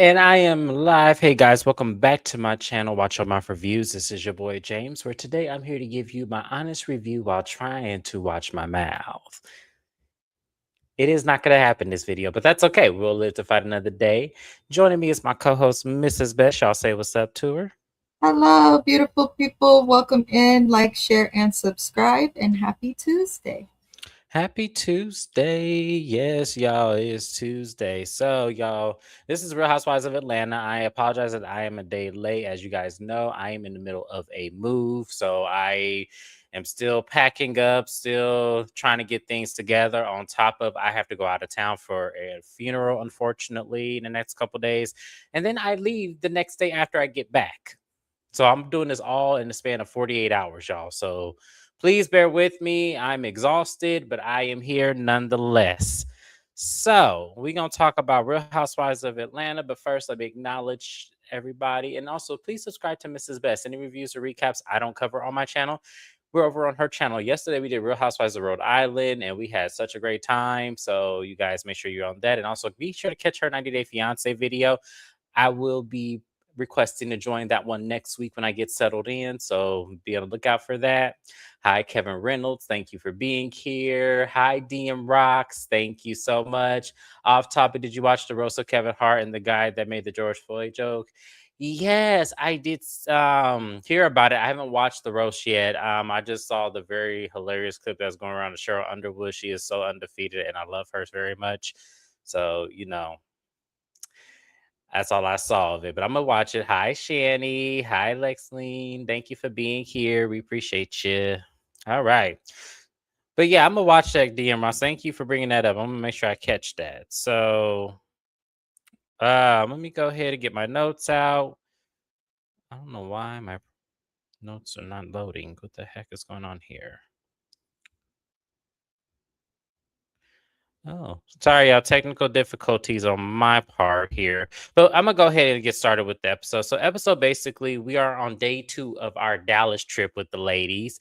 And I am live. Hey guys, welcome back to my channel, WatchYoMouthReviews. This is your boy James, where today I'm here to give you my honest review while trying to watch my mouth. It is not going to happen this video, but that's okay. We'll live to fight another day. Joining me is my co-host, Mrs. Best. Y'all say what's up to her. Hello, beautiful people. Welcome in. Like, share, and subscribe. And happy Tuesday. Happy Tuesday. Yes, y'all, it is Tuesday. So, y'all, this is Real Housewives of Atlanta. I apologize that I am a day late. As you guys know, I am in the middle of a move. So, I am still packing up, still trying to get things together. On top of, I have to go out of town for a funeral, unfortunately, in the next couple days. And then I leave the next day after I get back. So I'm doing this all in the span of 48 hours, y'all. So please bear with me. I'm exhausted, but I am here nonetheless. So we're going to talk about Real Housewives of Atlanta. But first, let me acknowledge everybody. And also, please subscribe to Mrs. Best. Any reviews or recaps I don't cover on my channel, we're over on her channel. Yesterday, we did Real Housewives of Rhode Island, and we had such a great time. So you guys make sure you're on that. And also, be sure to catch her 90 Day Fiance video. I will be requesting to join that one next week when I get settled in. So be on the lookout for that. Hi, Kevin Reynolds. Thank you for being here. Hi, DM Rocks. Thank you so much. Off topic, did you watch the roast of Kevin Hart and the guy that made the George Floyd joke? Yes, I did hear about it. I haven't watched the roast yet. I just saw the very hilarious clip that's going around of Cheryl Underwood. She is so undefeated, and I love her very much. So, that's all I saw of it, but I'm gonna watch it. Hi, Shani. Hi, Lexleen. Thank you for being here. We appreciate you. All right. But yeah, I'm gonna watch that, DM Ross. Thank you for bringing that up. I'm gonna make sure I catch that. So, let me go ahead and get my notes out. I don't know why my notes are not loading. What the heck is going on here? Oh, sorry, y'all. Technical difficulties on my part here. But I'm going to go ahead and get started with the episode. So, episode basically, we are on day 2 of our Dallas trip with the ladies.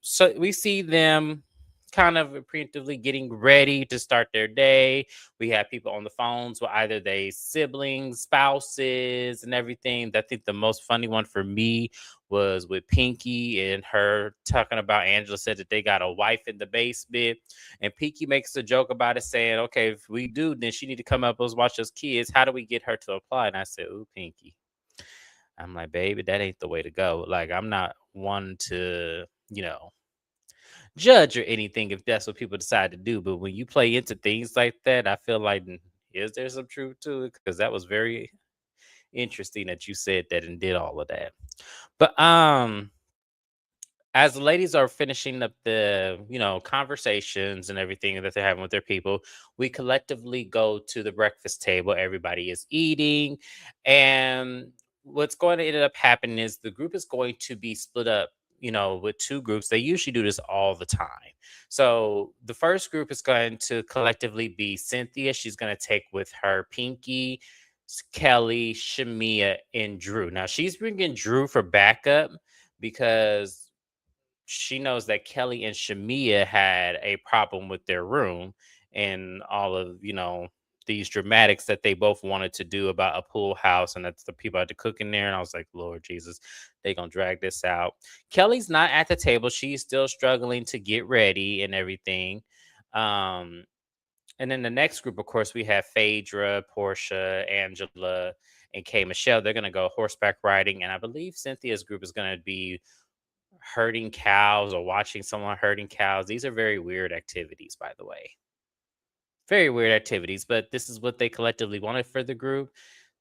So we see them kind of preemptively getting ready to start their day. We have people on the phones with either they siblings, spouses, and everything. I think the most funny one for me was with Pinky and her talking about Angela said that they got a wife in the basement. And Pinky makes a joke about it, saying, "Okay, if we do, then she need to come up and watch us kids. How do we get her to apply?" And I said, "Ooh, Pinky." I'm like, "Baby, that ain't the way to go." Like, I'm not one to, judge or anything if that's what people decide to do. But when you play into things like that, I feel like, is there some truth to it? Because that was very interesting that you said that and did all of that. But as the ladies are finishing up the conversations and everything that they're having with their people, we collectively go to the breakfast table. Everybody is eating, and what's going to end up happening is the group is going to be split up, with two groups. They usually do this all the time. So the first group is going to collectively be Cynthia. She's going to take with her Pinky, Kelly, Shamia, and Drew. Now she's bringing Drew for backup because she knows that Kelly and Shamia had a problem with their room and all of, these dramatics that they both wanted to do about a pool house, and that's the people had to cook in there. And I was like, Lord Jesus, they gonna drag this out. Kelly's not at the table. She's still struggling to get ready and everything. Um, and then the next group, of course, we have Phaedra, Portia, Angela, and Kay Michelle. They're gonna go horseback riding, and I believe Cynthia's group is gonna be herding cows or watching someone herding cows. These are very weird activities, by the way. Very weird activities, but this is what they collectively wanted for the group.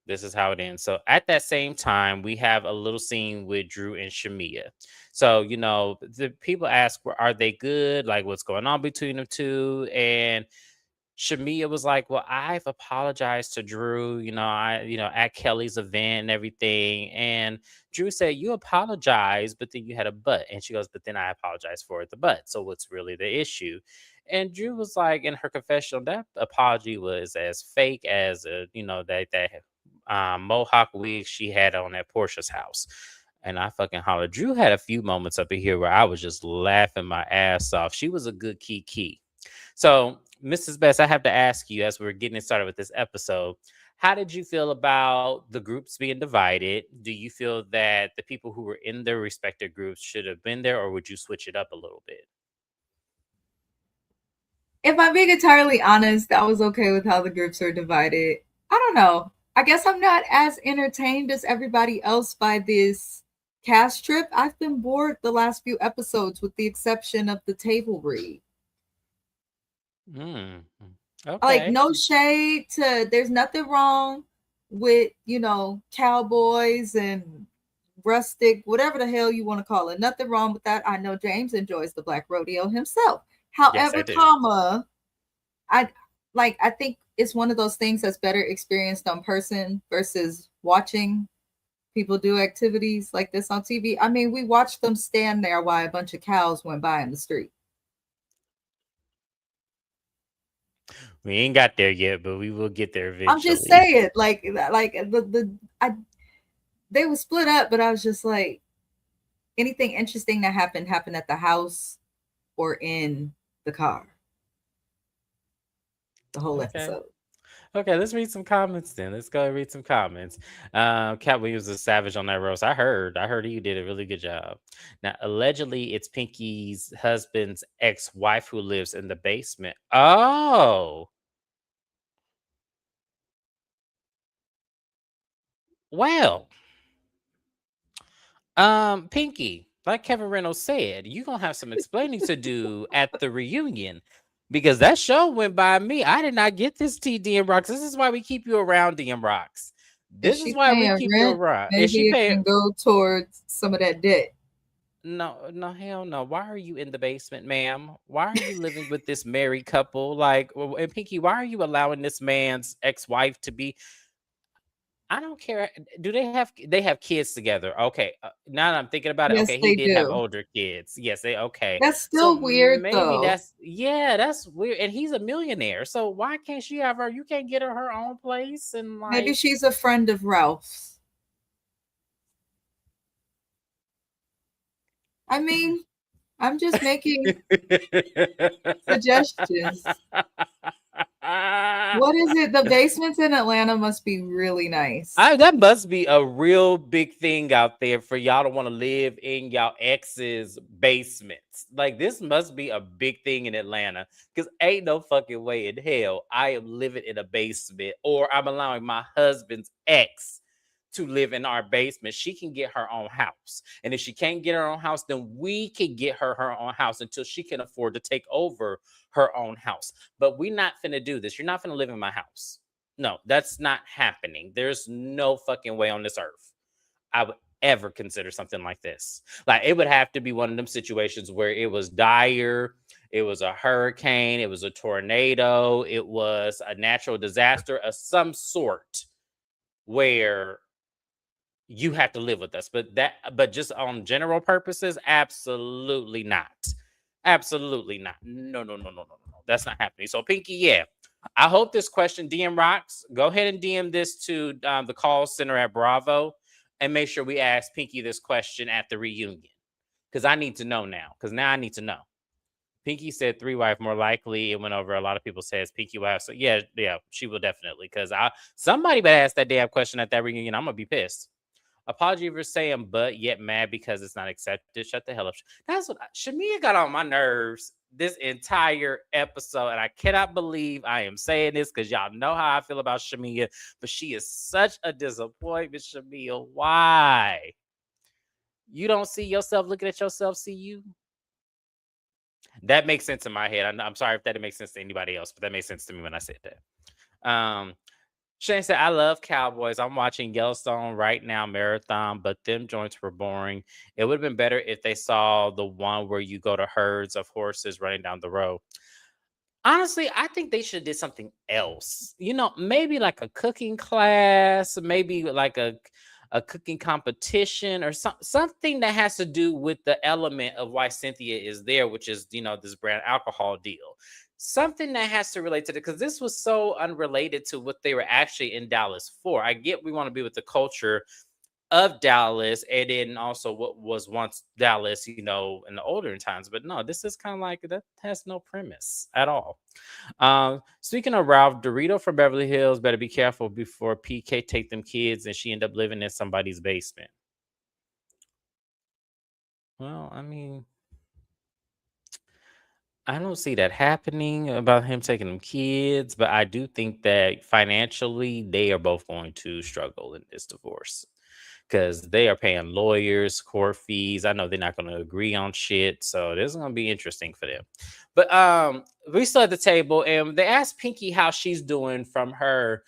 This is how it ends. So at that same time, we have a little scene with Drew and Shamia. So, the people ask, "Well, are they good? Like, what's going on between the two?" And Shamia was like, "Well, I've apologized to Drew, at Kelly's event and everything." And Drew said, "You apologize, but then you had a but." And she goes, "But then I apologize for the but. So what's really the issue?" And Drew was like, in her confessional, that apology was as fake as that mohawk wig she had on at Portia's house. And I fucking hollered. Drew had a few moments up in here where I was just laughing my ass off. She was a good key. So, Mrs. Best, I have to ask you as we're getting started with this episode, How did you feel about the groups being divided? Do you feel that the people who were in their respective groups should have been there, or would you switch it up a little bit? If I'm being entirely honest, I was okay with how the groups are divided. I don't know. I guess I'm not as entertained as everybody else by this cast trip. I've been bored the last few episodes, with the exception of the table read. Mm. Like, Okay. no shade to, there's nothing wrong with, cowboys and rustic, whatever the hell you want to call it. Nothing wrong with that. I know James enjoys the black rodeo himself. Yes, I However, do. I I think it's one of those things that's better experienced on person versus watching people do activities like this on TV. I mean, we watched them stand there while a bunch of cows went by in the street. We ain't got there yet, but we will get there I'm just eventually. saying, like I they were split up, but I was just like, anything interesting that happened at the house or in the car the whole Okay. episode. Okay, let's read some comments then. Let's go and read some comments. Cat Williams was savage on that roast. I heard you did a really good job. Now, allegedly, it's Pinky's husband's ex-wife who lives in the basement. Oh, well, Pinky, like Kevin Reynolds said, you gonna have some explaining to do at the reunion because that show went by me. I did not get this tea, DM Rocks. This is why we keep you around, DM Rocks. If This is she's why we paying keep you rent, around. Is she maybe it paying? can go towards some of that debt. No, no, hell no. Why are you in the basement, ma'am? Why are you living with this married couple? Like, and Pinky, why are you allowing this man's ex-wife to be? I don't care. Do they have kids together? Okay. Now that I'm thinking about it, Yes, okay, he they did have do. older kids. Yes, they okay. That's So still weird maybe though. that's weird. And he's a millionaire. So why can't she have her? You can't get her own place and Maybe like she's a friend of Ralph's. I mean, I'm just making suggestions. What is it? The basements in Atlanta must be really nice. That must be a real big thing out there for y'all to want to live in y'all ex's basements. Like this must be a big thing in Atlanta because ain't no fucking way in hell I am living in a basement or I'm allowing my husband's ex to live in our basement. She can get her own house. And if she can't get her own house, then we can get her own house until she can afford to take over her own house. But we're not finna do this. You're not finna live in my house. No, that's not happening. There's no fucking way on this earth I would ever consider something like this. Like it would have to be one of them situations where it was dire, it was a hurricane, it was a tornado, it was a natural disaster of some sort where you have to live with us. But just on general purposes, absolutely not. Absolutely not. No, no, no, no, no, no, no. That's not happening. So, Pinky, yeah. I hope this question, DM Rocks, go ahead and DM this to the call center at Bravo and make sure we ask Pinky this question at the reunion. Because I need to know now. Because now I need to know. Pinky said three wife more likely. It went over. A lot of people says Pinky will have. So yeah, yeah, she will definitely. Because somebody better ask that damn question at that reunion. I'm gonna be pissed. Apology for saying but yet mad because it's not accepted. Shut the hell up. That's what Shamia got on my nerves this entire episode. And I cannot believe I am saying this because y'all know how I feel about Shamia, but she is such a disappointment, Shamia. Why? You don't see yourself looking at yourself, see you? That makes sense in my head. I'm sorry if that didn't make sense to anybody else, but that makes sense to me when I said that. Shane said, I love Cowboys. I'm watching Yellowstone right now, marathon, but them joints were boring. It would have been better if they saw the one where you go to herds of horses running down the road. Honestly, I think they should have did something else. You know, maybe like a cooking class, maybe like a cooking competition or something that has to do with the element of why Cynthia is there, which is, this brand alcohol deal. Something that has to relate to it because this was so unrelated to what they were actually in Dallas for. I get we want to be with the culture, of Dallas, and then also what was once Dallas, in the older times. But no, this is kind of like that has no premise at all. Speaking of Ralph, Dorito from Beverly Hills better be careful before PK take them kids and she end up living in somebody's basement. Well, I mean, I don't see that happening about him taking them kids, but I do think that financially they are both going to struggle in this divorce because they are paying lawyers, court fees. I know they're not going to agree on shit, so this is going to be interesting for them. But we still at the table, and they asked Pinky how she's doing from her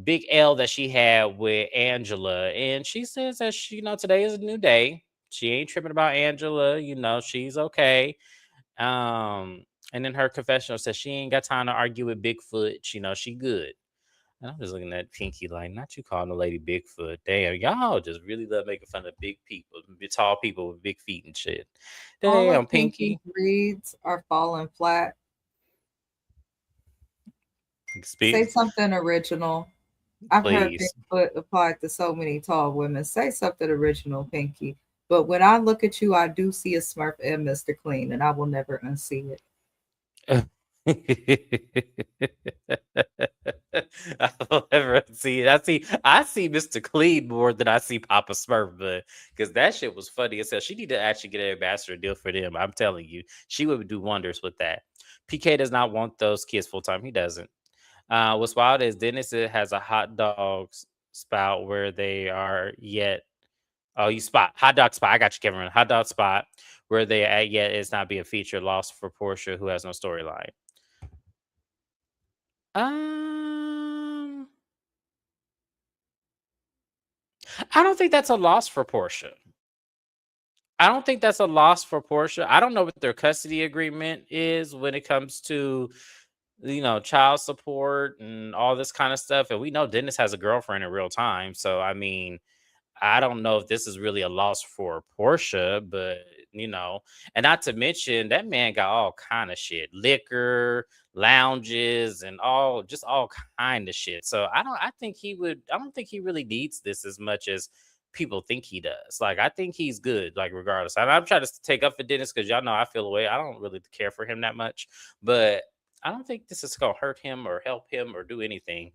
big L that she had with Angela, and she says that today is a new day. She ain't tripping about Angela. She's okay. And then her confessional says she ain't got time to argue with Bigfoot. She good. And I'm just looking at Pinky like, not you calling the lady Bigfoot. Damn, y'all just really love making fun of big people, big tall people with big feet and shit. All of Damn, Pinky's Pinky. reads are falling flat. Say Speak, something original. I've heard please. Bigfoot applied to so many tall women. Say something original, Pinky. But when I look at you, I do see a Smurf and Mr. Clean, and I will never unsee it. I don't ever see it. I see Mr. Clean more than I see Papa Smurf, but because that shit was funny as hell. She need to actually get an ambassador deal for them. I'm telling you, she would do wonders with that. PK does not want those kids full time. He doesn't. What's wild is Dennis has a hot dog spout where they are yet. Oh, you spot hot dog spot. I got you, Kevin. Hot dog spot where they at yet it's not being featured. Lost for Portia, who has no storyline. Um, I don't think that's a loss for Portia. I don't think that's a loss for Portia. I don't know what their custody agreement is when it comes to child support and all this kind of stuff. And we know Dennis has a girlfriend in real time, so I mean, I don't know if this is really a loss for Portia, but and not to mention that man got all kind of shit, liquor, lounges, and all kind of shit. So I think he would. I don't think he really needs this as much as people think he does. Like I think he's good. Like regardless, I'm trying to take up for Dennis because y'all know I feel away. I don't really care for him that much, but I don't think this is gonna hurt him or help him or do anything.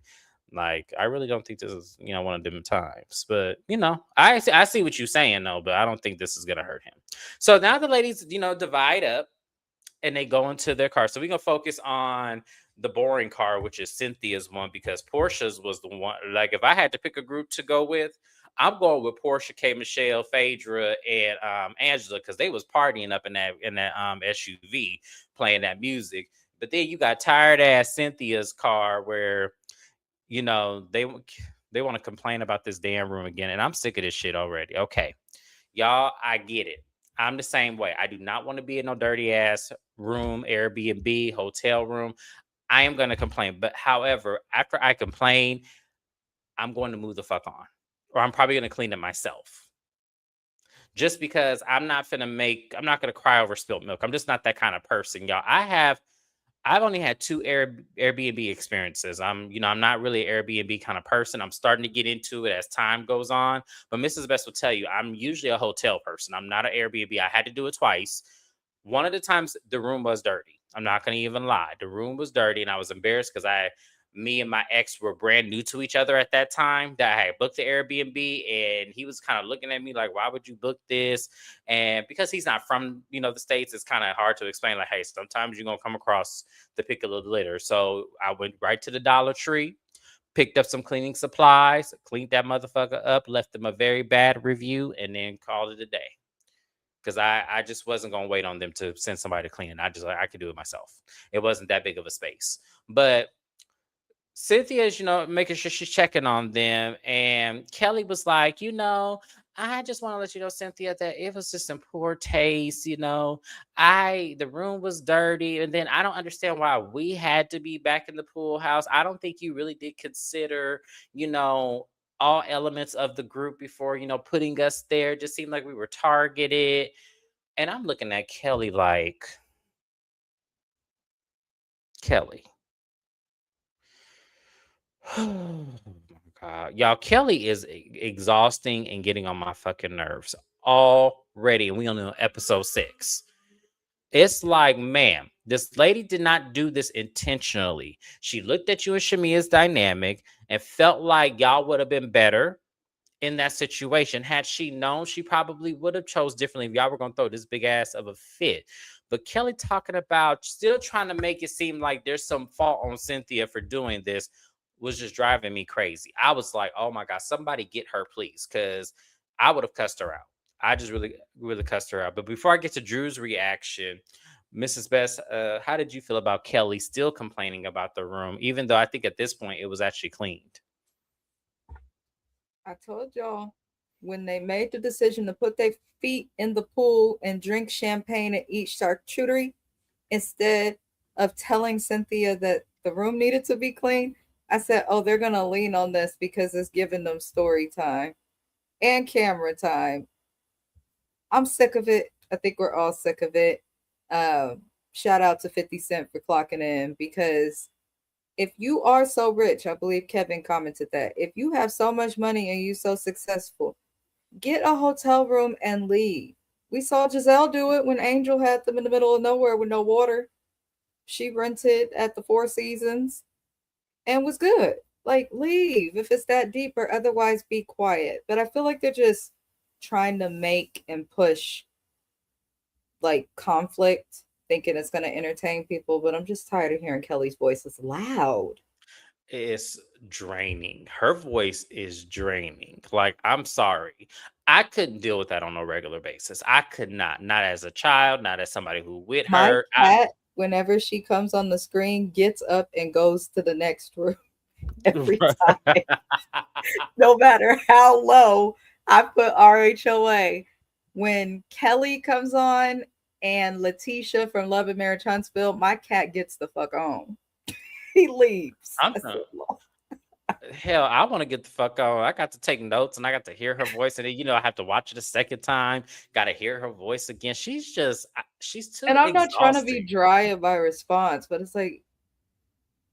Like, I really don't think this is, one of them times. But, I see what you're saying though, but I don't think this is gonna hurt him. So now the ladies, divide up and they go into their car. So we're gonna focus on the boring car, which is Cynthia's one, because Portia's was the one. Like, if I had to pick a group to go with, I'm going with Portia, K. Michelle, Phaedra, and Angela, because they was partying up in that SUV playing that music. But then you got tired ass Cynthia's car where you know, they they want to complain about this damn room again, and I'm sick of this shit already. Okay, y'all, I get it. I'm the same way. I do not want to be in no dirty ass room, Airbnb, hotel room. I am going to complain, but however, after I complain, I'm going to move the fuck on, or I'm probably going to clean it myself. Just because I'm not gonna cry over spilt milk. I'm just not that kind of person, y'all. I've only had two Airbnb experiences. I'm not really an Airbnb kind of person. I'm starting to get into it as time goes on. But Mrs. Best will tell you, I'm usually a hotel person. I'm not an Airbnb. I had to do it twice. One of the times the room was dirty. I'm not going to even lie. The room was dirty and I was embarrassed because me and my ex were brand new to each other at that time that I had booked the Airbnb and he was kind of looking at me like, why would you book this? And because he's not from, the States, it's kind of hard to explain like, hey, sometimes you're going to come across the pick a little litter. So I went right to the Dollar Tree, picked up some cleaning supplies, cleaned that motherfucker up, left them a very bad review, and then called it a day. Because I just wasn't gonna wait on them to send somebody to clean it. I could do it myself. It wasn't that big of a space. But Cynthia's, making sure she's checking on them. And Kelly was like, I just want to let you know, Cynthia, that it was just in poor taste. The room was dirty. And then I don't understand why we had to be back in the pool house. I don't think you really did consider, all elements of the group before, putting us there. It just seemed like we were targeted. And I'm looking at Kelly like, Kelly. Oh my God. Y'all, Kelly is exhausting and getting on my fucking nerves already. And we only on episode 6. It's like, ma'am, this lady did not do this intentionally. She looked at you and Shamia's dynamic and felt like y'all would have been better in that situation. Had she known, she probably would have chose differently if y'all were gonna throw this big ass of a fit. But Kelly talking about still trying to make it seem like there's some fault on Cynthia for doing this was just driving me crazy. I was like, oh my God, somebody get her, please. Cause I would have cussed her out. I just really, really cussed her out. But before I get to Drew's reaction, Mrs. Best, how did you feel about Kelly still complaining about the room, even though I think at this point it was actually cleaned? I told y'all when they made the decision to put their feet in the pool and drink champagne and eat charcuterie instead of telling Cynthia that the room needed to be clean, I said, oh, they're going to lean on this because it's giving them story time and camera time. I'm sick of it. I think we're all sick of it. Shout out to 50 Cent for clocking in because if you are so rich, I believe Kevin commented that. If you have so much money and you so successful, get a hotel room and leave. We saw Giselle do it when Angel had them in the middle of nowhere with no water. She rented at the Four Seasons and was good. Like, leave if it's that deep, or otherwise be quiet. But I feel like they're just trying to make and push like conflict, thinking it's going to entertain people. But I'm just tired of hearing Kelly's voice. It's loud. It's draining. Her voice is draining. Like, I'm sorry. I couldn't deal with that on a regular basis. I could not. Not as a child, not as somebody who with My her. cat, whenever she comes on the screen, gets up and goes to the next room every time, no matter how low I put RHOA. When Kelly comes on and Letitia from Love and Marriage Huntsville, my cat gets the fuck on. He leaves. I'm I not. said, "Lord." Hell, I want to get the fuck on. I got to take notes and I got to hear her voice. And then, I have to watch it a second time. Got to hear her voice again. She's too And I'm not trying to be exhausting. dry in my response, but it's like,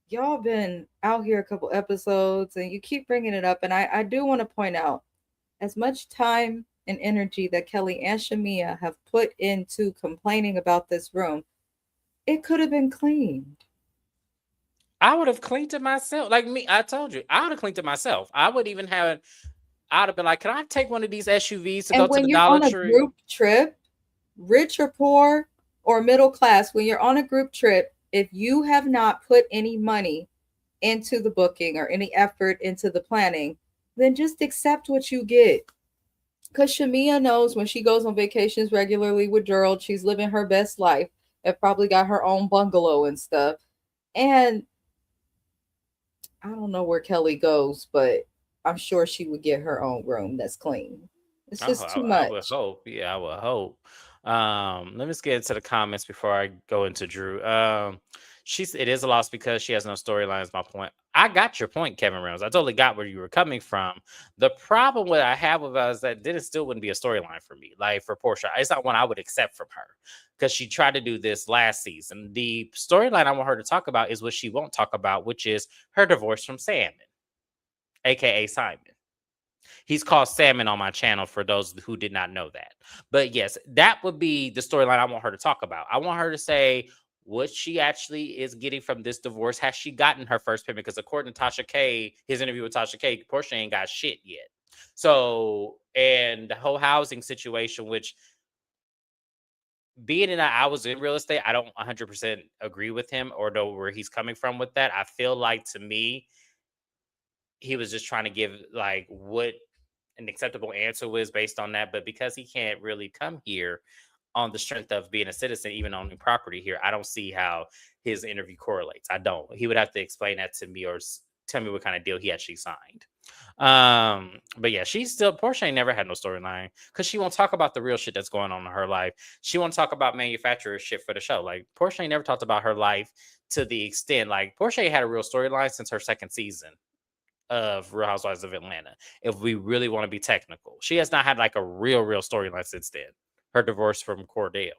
y'all been out here a couple episodes and you keep bringing it up. And I do want to point out as much time and energy that Kelly and Shamia have put into complaining about this room, it could have been cleaned. I would have cleaned it myself. Like me, I told you, I would have cleaned it myself. I'd have been like, can I take one of these SUVs to go And to when the you're Dollar on a Tree? group trip, rich or poor or middle class, when you're on a group trip, if you have not put any money into the booking or any effort into the planning, then just accept what you get. Because Shamia knows when she goes on vacations regularly with Gerald, she's living her best life and probably got her own bungalow and stuff. And I don't know where Kelly goes, but I'm sure she would get her own room that's clean. It's Oh, just too I would much. hope. Yeah, I would hope. Let me just get into the comments before I go into Drew. It is a loss because she has no storyline. Is my point. I got your point, Kevin Reynolds. I totally got where you were coming from. The problem what I have with us is that then it still wouldn't be a storyline for me. Like for Portia, it's not one I would accept from her because she tried to do this last season. The storyline I want her to talk about is what she won't talk about, which is her divorce from Salmon, aka Simon. He's called Salmon on my channel for those who did not know that. But yes, that would be the storyline I want her to talk about. I want her to say what she actually is getting from this divorce. Has she gotten her first payment? Because according to Tasha K, his interview with Tasha K, Portia ain't got shit yet. So, and the whole housing situation, which being in that I was in real estate, I don't 100% agree with him or know where he's coming from with that. I feel like to me, he was just trying to give like what an acceptable answer was based on that. But because he can't really come here on the strength of being a citizen, even owning property here, I don't see how his interview correlates. I don't. He would have to explain that to me or tell me what kind of deal he actually signed. But yeah, Portia ain't never had no storyline because she won't talk about the real shit that's going on in her life. She won't talk about manufacturer shit for the show. Like Portia ain't never talked about her life to the extent like Portia ain't had a real storyline since her second season of Real Housewives of Atlanta. If we really want to be technical, she has not had like a real storyline since then. Her divorce from Cordell.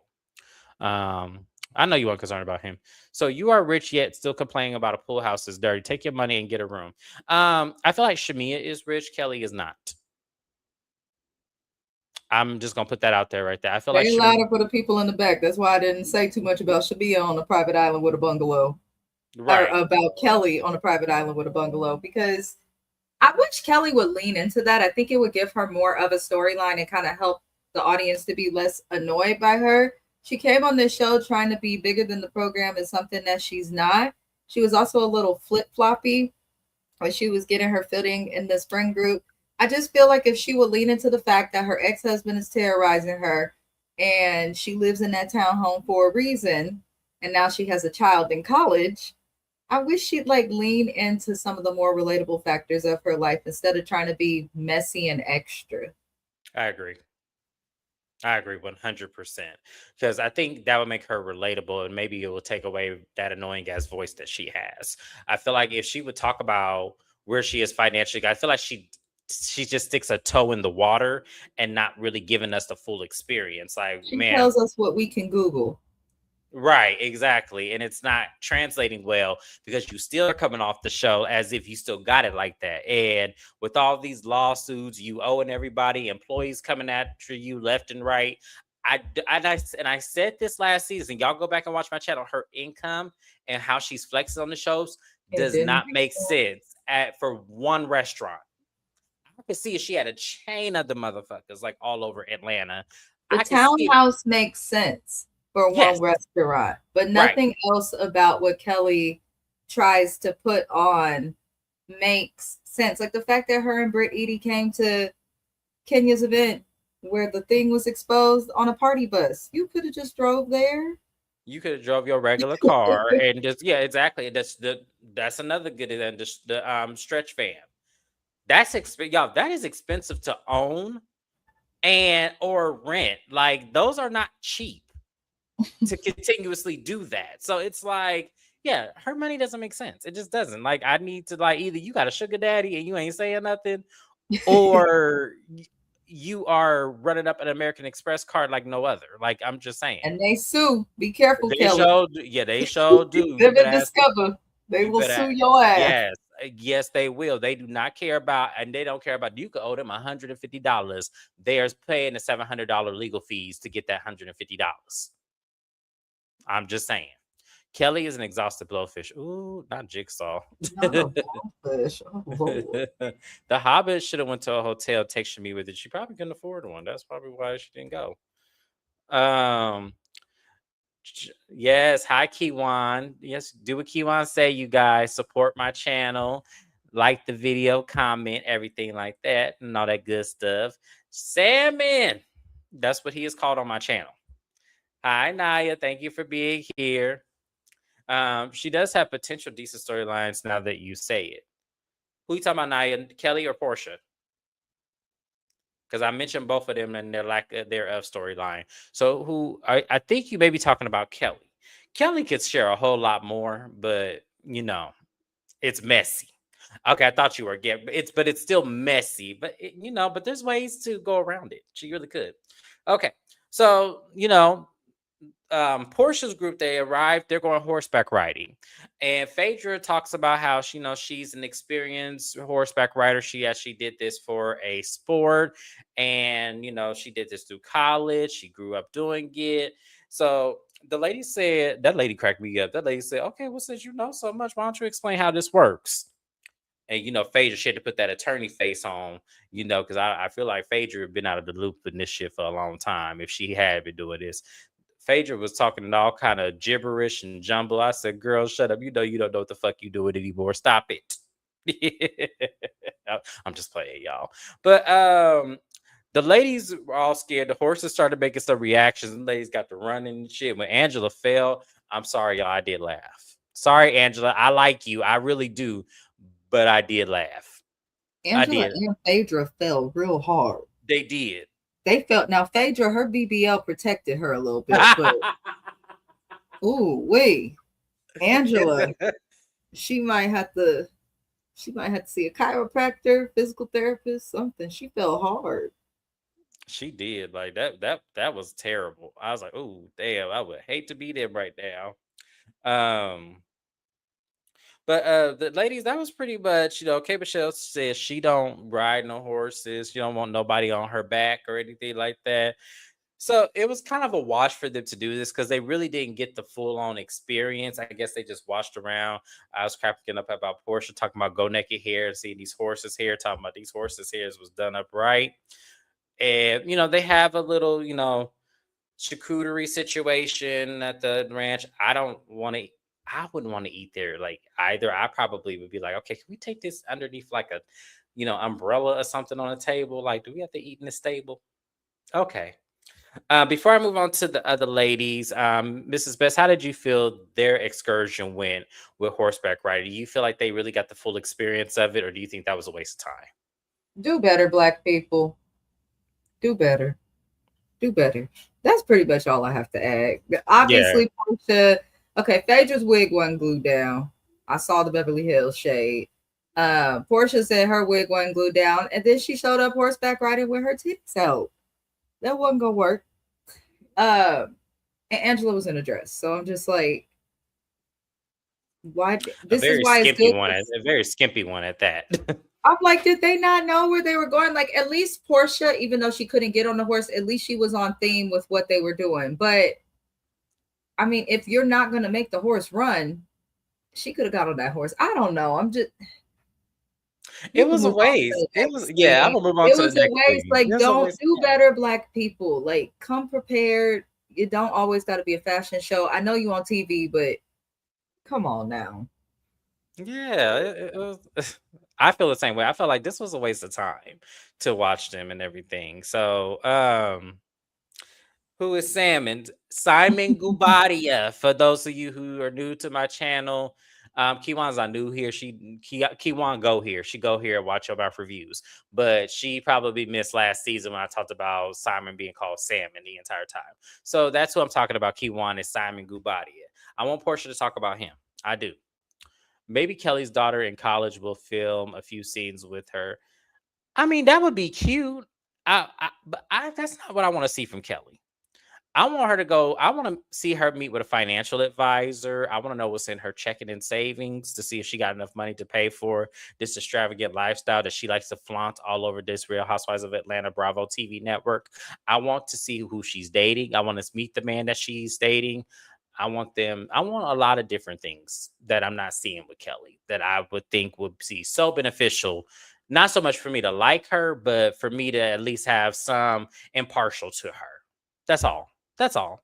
Um, I know you weren't concerned about him. So you are rich yet still complaining about a pool house is dirty. Take your money and get a room. I feel like Shamia is rich. Kelly is not. I'm just gonna put that out there right there. I feel like They Shamia, louder for the people in the back. That's why I didn't say too much about Shabia on a private island with a bungalow, or right? about Kelly on a private island with a bungalow, because I wish Kelly would lean into that. I think it would give her more of a storyline and kind of help the audience to be less annoyed by her. She came on this show trying to be bigger than the program is something that she's not. She was also a little flip floppy when she was getting her footing in this friend group. I just feel like if she would lean into the fact that her ex husband is terrorizing her and she lives in that townhome for a reason, and now she has a child in college, I wish she'd like lean into some of the more relatable factors of her life instead of trying to be messy and extra. I agree. I agree 100% because I think that would make her relatable and maybe it will take away that annoying ass voice that she has. I feel like if she would talk about where she is financially, I feel like she just sticks a toe in the water and not really giving us the full experience. Like, She man, tells us what we can Google. right, exactly. And it's not translating well because you still are coming off the show as if you still got it like that. And with all these lawsuits, you owing everybody, employees coming after you left and right. And I said this last season. Y'all go back and watch my channel. Her income and how she's flexing on the shows It does didn't not make make sense. sense for one restaurant. I could see if she had a chain of the motherfuckers like all over Atlanta. The I could see it. townhouse makes sense for one Yes, restaurant, but right. nothing else about what Kelly tries to put on makes sense. Like the fact that her and Britt Eady came to Kenya's event where the thing was exposed on a party bus. You could have just drove there. You could have drove your regular car and just yeah, exactly. That's another good than just the stretch fan. That's y'all. That is expensive to own and or rent. Like those are not cheap to continuously do that. So it's like, yeah, her money doesn't make sense. It just doesn't. Like I need to like either you got a sugar daddy and you ain't saying nothing, or you are running up an American Express card like no other. Like I'm just saying. And they sue. Be careful, They Kelly. show, yeah, they show do. You Live better and ask. discover. They You will better, sue your ass. yes, yes, they will. They do not care about, and they don't care about. You could owe them $150. They're paying the $700 legal fees to get that $150. I'm just saying. Kelly is an exhausted blowfish. Ooh, not Jigsaw. Not a blowfish. Oh, Lord. The Hobbit should have went to a hotel. Texted me with it. She probably couldn't afford one. That's probably why she didn't go. Um, Yes, hi Keywan. Yes, do what Keywan say, you guys. Support my channel, like the video, comment, everything like that, and all that good stuff. Salmon. That's what he is called on my channel. Hi, Naya. Thank you for being here. She does have potential decent storylines now that you say it. Who you talking about, Naya? Kelly or Portia? Because I mentioned both of them and their lack thereof storyline. So who I think you may be talking about Kelly. Kelly could share a whole lot more, but it's messy. Okay, I thought you were getting but it's still messy. But but there's ways to go around it. She really could. Okay, so Portia's group, they arrived, they're going horseback riding. And Phaedra talks about how she's an experienced horseback rider. She actually did this for a sport, and she did this through college. She grew up doing it. So the lady said, that lady cracked me up. That lady said, okay, well, since you know so much, why don't you explain how this works? And Phaedra, she had to put that attorney face on, because I feel like Phaedra had been out of the loop in this shit for a long time if she had been doing this. Phaedra was talking all kind of gibberish and jumble. I said, girl, shut up. You don't know what the fuck you doing anymore. Stop it. I'm just playing, y'all. But the ladies were all scared. The horses started making some reactions, and the ladies got to running and shit. When Angela fell, I'm sorry, y'all. I did laugh. Sorry, Angela. I like you. I really do. But I did laugh. I Angela did. and Phaedra fell real hard. They did. They felt, now Phaedra, her BBL protected her a little bit, but ooh, wait, Angela, she might have to see a chiropractor, physical therapist, something. She fell hard. She did like that was terrible. I was like, oh damn, I would hate to be them right now. Um, but the ladies, that was pretty much, K Michelle says she don't ride no horses. She don't want nobody on her back or anything like that. So it was kind of a wash for them to do this because they really didn't get the full on experience. I guess they just watched around. I was cracking up about Portia talking about go naked hair and seeing these horses hair, talking about these horses hairs was done up right. And they have a little, charcuterie situation at the ranch. I wouldn't want to eat there like either. I probably would be like, okay, can we take this underneath like a, umbrella or something on the table? Like, do we have to eat in the stable? Okay. Before I move on to the other ladies, Mrs. Best, how did you feel their excursion went with horseback riding? Do you feel like they really got the full experience of it, or do you think that was a waste of time? Do better, black people. Do better. Do better. That's pretty much all I have to add. Yeah, Obviously, Portia. Okay, Phaedra's wig wasn't glued down. I saw the Beverly Hills shade. Portia said her wig wasn't glued down, and then she showed up horseback riding with her tits out. That wasn't gonna work. Uh, and Angela was in a dress, so I'm just like, why? a This is very why it's skimpy good. one, a very skimpy one at that. I'm like, did they not know where they were going? Like, at least Portia, even though she couldn't get on the horse, at least she was on theme with what they were doing. But I mean, if you're not gonna make the horse run, she could have got on that horse. I don't know. I'm just It we can was a move on to waste. the It was, next yeah. I'm thing. gonna move on It to the was a next waste. thing. Like, It was a don't waste do of time. better, black people. Like, come prepared. You don't always got to be a fashion show. I know you on TV, but come on now. Yeah, it was. I feel the same way. I felt like this was a waste of time to watch them and everything. So, who is Salmon? Simon Gubadia. For those of you who are new to my channel, Keywan's not new here. Keywan go here. She go here and watch about reviews. But she probably missed last season when I talked about Simon being called Salmon the entire time. So that's who I'm talking about. Keywan is Simon Gubadia. I want Portia to talk about him. I do. Maybe Kelly's daughter in college will film a few scenes with her. I mean, that would be cute. But that's not what I want to see from Kelly. I want her to go. I want to see her meet with a financial advisor. I want to know what's in her checking and savings to see if she got enough money to pay for this extravagant lifestyle that she likes to flaunt all over this Real Housewives of Atlanta Bravo TV network. I want to see who she's dating. I want to meet the man that she's dating. I want a lot of different things that I'm not seeing with Kelly that I would think would be so beneficial. Not so much for me to like her, but for me to at least have some impartial to her. That's all. That's all.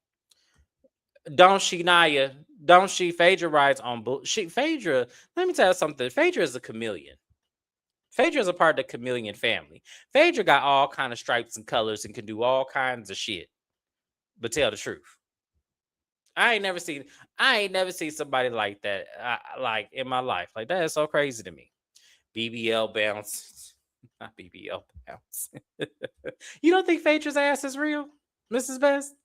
Don't she, Naya? Don't she? Phaedra rides on bull. Phaedra. Let me tell you something. Phaedra is a chameleon. Phaedra is a part of the chameleon family. Phaedra got all kind of stripes and colors and can do all kinds of shit. But tell the truth, I ain't never seen. I ain't never seen somebody like that. Like in my life, like that is so crazy to me. BBL bounce, not BBL bounce. You don't think Phaedra's ass is real, Mrs. Best?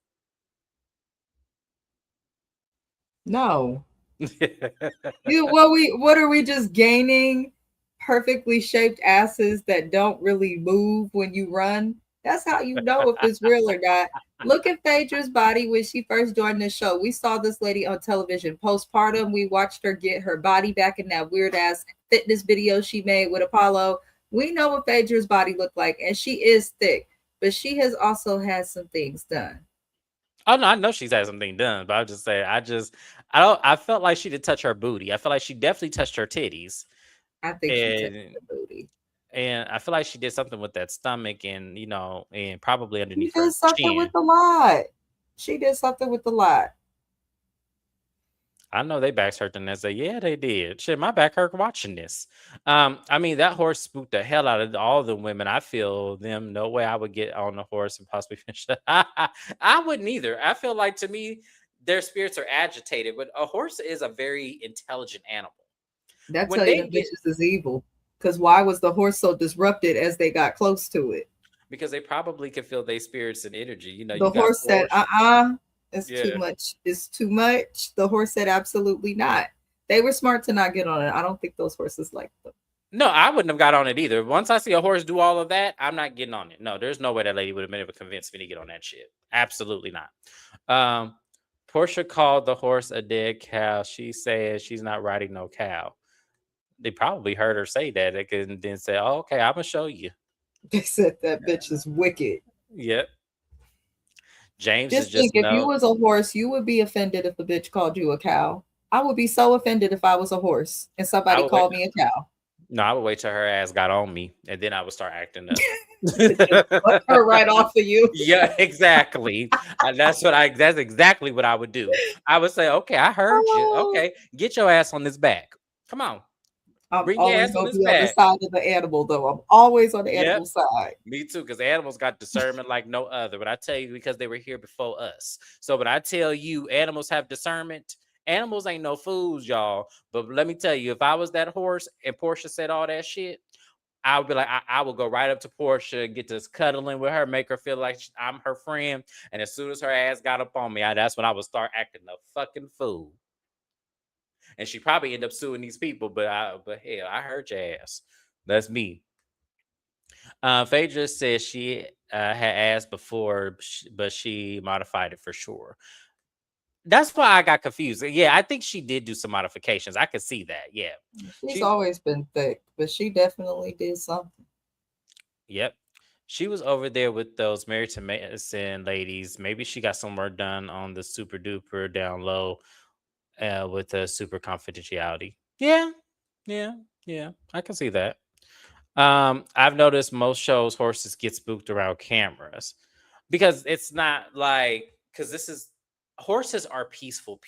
No. What are we just gaining perfectly shaped asses that don't really move when you run? That's how you know if it's real or not. Look at Phaedra's body when she first joined this show. We saw this lady on television postpartum. We watched her get her body back in that weird ass fitness video she made with Apollo. We know what Phaedra's body looked like, and she is thick, but she has also had some things done. Oh no, I know she's had something done, but I just say I don't. I felt like she did touch her booty. I felt like she definitely touched her titties, I think she touched and the booty. I feel like she did something with that stomach, and and probably She underneath her did something with chin. the lot. She did something with the lot. I know they backs hurt, and they say, yeah, they did. Shit, my back hurt watching this. I mean, that horse spooked the hell out of all the women. I feel them. No way I would get on the horse and possibly finish. I wouldn't either. I feel like to me, their spirits are agitated, but a horse is a very intelligent animal. That When tell you they them get bitches is evil. Because why was the horse so disrupted as they got close to it? because they probably can feel their spirits and energy. You The got horse said, Porsche. it's too Yeah. much. It's too much. The horse said, absolutely not. They were smart to not get on it. I don't think those horses liked them. No, I wouldn't have got on it either. Once I see a horse do all of that, I'm not getting on it. No, there's no way that lady would have been able to convince me to get on that shit. Absolutely not. Um, Portia called the horse a dead cow. She said she's not riding no cow. They probably heard her say that. They could then say, "Oh, okay, I'm gonna show you." They said that bitch is wicked. Yep. James is Just think, just if you no. was a horse, you would be offended if a bitch called you a cow. I would be so offended if I was a horse and I somebody would wait. called me a cow. No, I would wait till her ass got on me, and then I would start acting up. Just fuck her right off of you. Yeah, exactly. That's exactly what I would do. I would say, "Okay, I heard you. Oh, Okay, get your ass on this back. Come on, I'm bring your always ass on gonna this be on the back." side of the animal, though. I'm always on the Yep, animal side. me too. Because animals got discernment like no other. But I tell you, because they were here before us. So, when I tell you, animals have discernment. Animals ain't no fools, y'all. But let me tell you, if I was that horse and Portia said all that shit, I would be like, I would go right up to Portia, get to cuddling with her, make her feel like I'm her friend. And as soon as her ass got up on me, that's when I would start acting a fucking fool. And she probably end up suing these people, but hell, I heard your ass. That's me. Phaedra says she had asked before, but she modified it for sure. That's why I got confused. Yeah, I think she did do some modifications. I could see that. Yeah, She's she. always been thick, but she definitely did something. Yep. She was over there with those Married to Medicine ladies. Maybe she got some work done on the super duper down low with the super confidentiality. Yeah. Yeah. Yeah. I can see that. I've noticed most shows horses get spooked around cameras because it's not like because this is horses are peaceful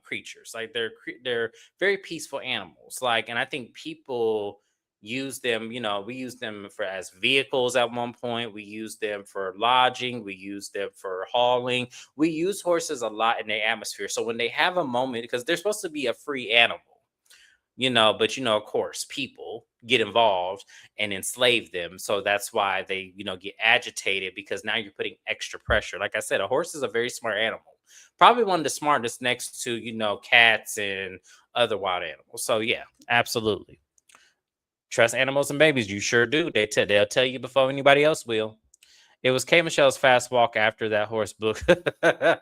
creatures. Like they're very peaceful animals. Like, and I think people use them. You know, we use them for as vehicles at one point. We use them for lodging. We use them for hauling. We use horses a lot in their atmosphere. So when they have a moment, because they're supposed to be a free animal, but of course people get involved and enslave them, so that's why they get agitated, because now you're putting extra pressure. Like I said, a horse is a very smart animal, probably one of the smartest next to cats and other wild animals. So yeah, absolutely. Trust animals and babies, you sure do. They'll tell you before anybody else will. It was K Michelle's fast walk after that horse book. But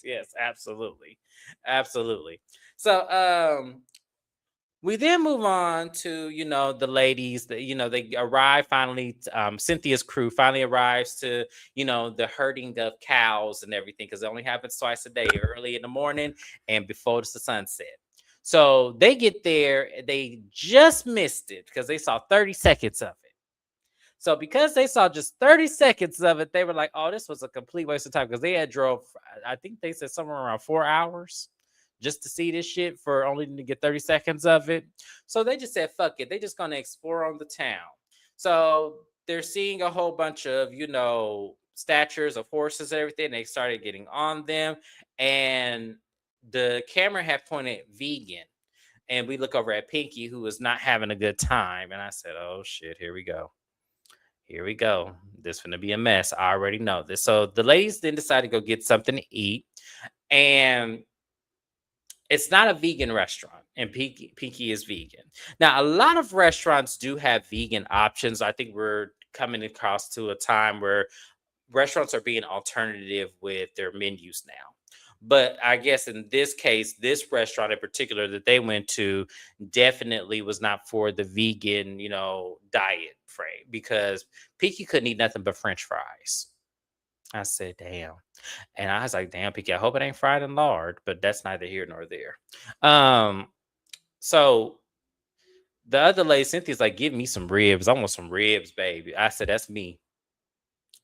yes, absolutely. Absolutely. So we then move on to the ladies that they arrive finally. Cynthia's crew finally arrives to the herding of cows and everything, because it only happens twice a day, early in the morning and before the sunset. So they get there, they just missed it because they saw 30 seconds of it. So because they saw just 30 seconds of it, they were like, "Oh, this was a complete waste of time," because they had drove, I think they said somewhere around 4 hours just to see this shit for only to get 30 seconds of it. So they just said, "Fuck it." They just gonna explore on the town. So they're seeing a whole bunch of, statures of horses and everything. They started getting on them, and the camera had pointed vegan. And we look over at Pinky, who is not having a good time. And I said, "Oh shit, here we go. Here we go. This gonna be a mess. I already know this." So the ladies then decide to go get something to eat, and it's not a vegan restaurant, and Pinky is vegan. Now, a lot of restaurants do have vegan options. I think we're coming across to a time where restaurants are being alternative with their menus now. But I guess in this case, this restaurant in particular that they went to definitely was not for the vegan, diet frame, because Pinky couldn't eat nothing but French fries. I said, "Damn." And I was like, "Damn, Pinky, I hope it ain't fried in lard," but that's neither here nor there. So the other lady, Cynthia's like, "Give me some ribs. I want some ribs, baby." I said, "That's me."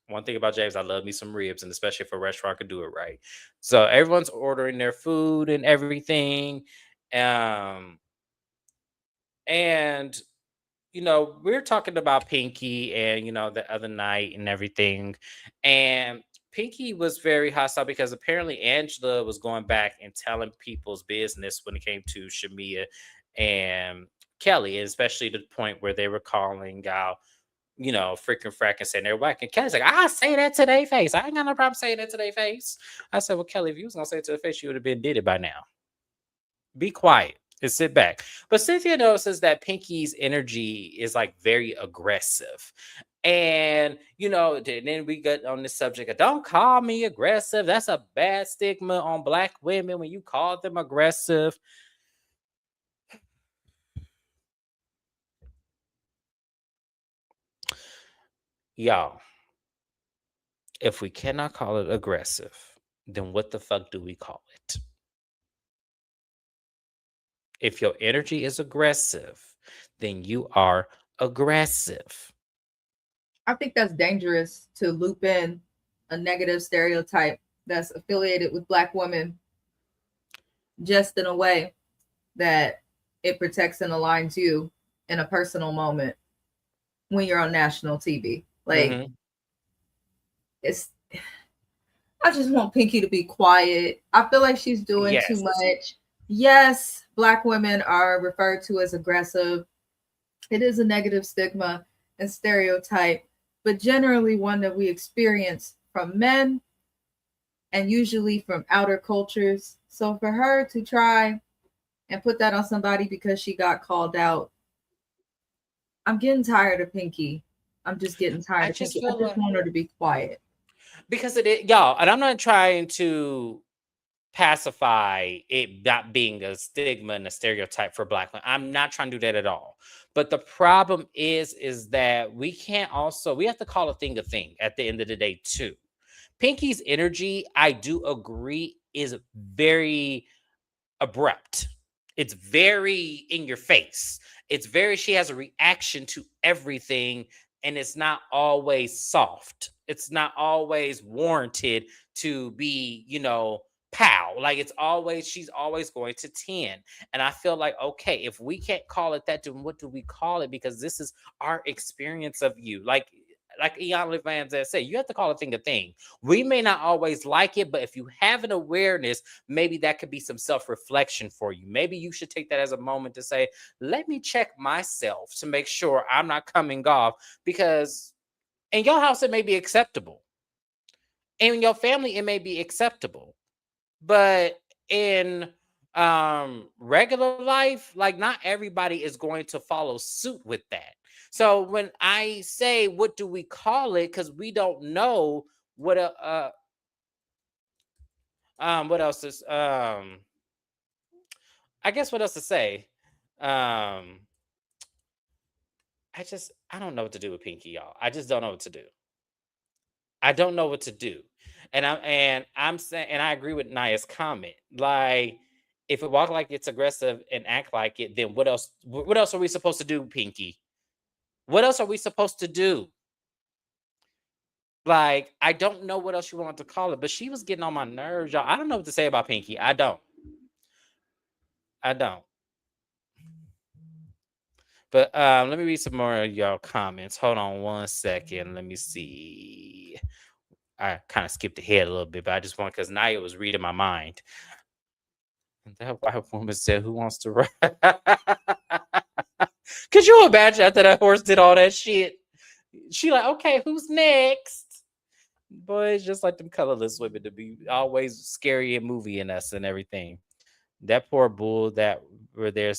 One thing about James, I love me some ribs, and especially if a restaurant could do it right. So everyone's ordering their food and everything. Um, and we're talking about Pinky and the other night and everything. And Pinky was very hostile because apparently Angela was going back and telling people's business when it came to Shamia and Kelly, and especially to the point where they were calling out freaking frack and saying they're whack. And Kelly's like, "I say that to their face. I ain't got no problem saying that to their face." I said, "Well, Kelly, if you was gonna say it to their face, you would have been did it by now. Be quiet." Is sit back. But Cynthia notices that Pinky's energy is like very aggressive. And, then we get on this subject of don't call me aggressive. That's a bad stigma on Black women when you call them aggressive. Y'all, if we cannot call it aggressive, then what the fuck do we call it? If your energy is aggressive, then you are aggressive. I think that's dangerous to loop in a negative stereotype that's affiliated with Black women just in a way that it protects and aligns you in a personal moment when you're on national TV. Like, it's, I just want Pinky to be quiet. I feel like she's doing too much. Yes, Black women are referred to as aggressive. It is a negative stigma and stereotype, but generally one that we experience from men and usually from outer cultures. So for her to try and put that on somebody because she got called out, I'm getting tired of Pinky. I'm just getting tired of Pinky. I just want her to be quiet. Because y'all, and I'm not trying to pacify it not being a stigma and a stereotype for Black women. I'm not trying to do that at all. But the problem is that we have to call a thing at the end of the day too. Pinky's energy, I do agree, is very abrupt. It's very in your face. She has a reaction to everything, and it's not always soft. It's not always warranted to be, pow. Like she's always going to 10. And I feel like, okay, if we can't call it that, then what do we call it? Because this is our experience of you. Like Ian Van said, you have to call a thing a thing. We may not always like it, but if you have an awareness, maybe that could be some self-reflection for you. Maybe you should take that as a moment to say, let me check myself to make sure I'm not coming off, because in your house, it may be acceptable. In your family, it may be acceptable. But in regular life, like, not everybody is going to follow suit with that. So when I say, what do we call it? Because we don't know what what else is I guess what else to say. I don't know what to do with Pinky, y'all. I just don't know what to do. I don't know what to do. I'm saying, and I agree with Naya's comment. Like, if it walk like it's aggressive and act like it, then what else? What else are we supposed to do, Pinky? What else are we supposed to do? Like, I don't know what else you want to call it, but she was getting on my nerves, y'all. I don't know what to say about Pinky. I don't. But let me read some more of y'all comments. Hold on one second. Let me see. I kind of skipped ahead a little bit, but I just want, because Naya was reading my mind. And that white woman said, "Who wants to ride?" Could you imagine after that horse did all that shit? She like, okay, who's next? Boy, it's just like them colorless women to be always scary and movie in us and everything. That poor bull that were there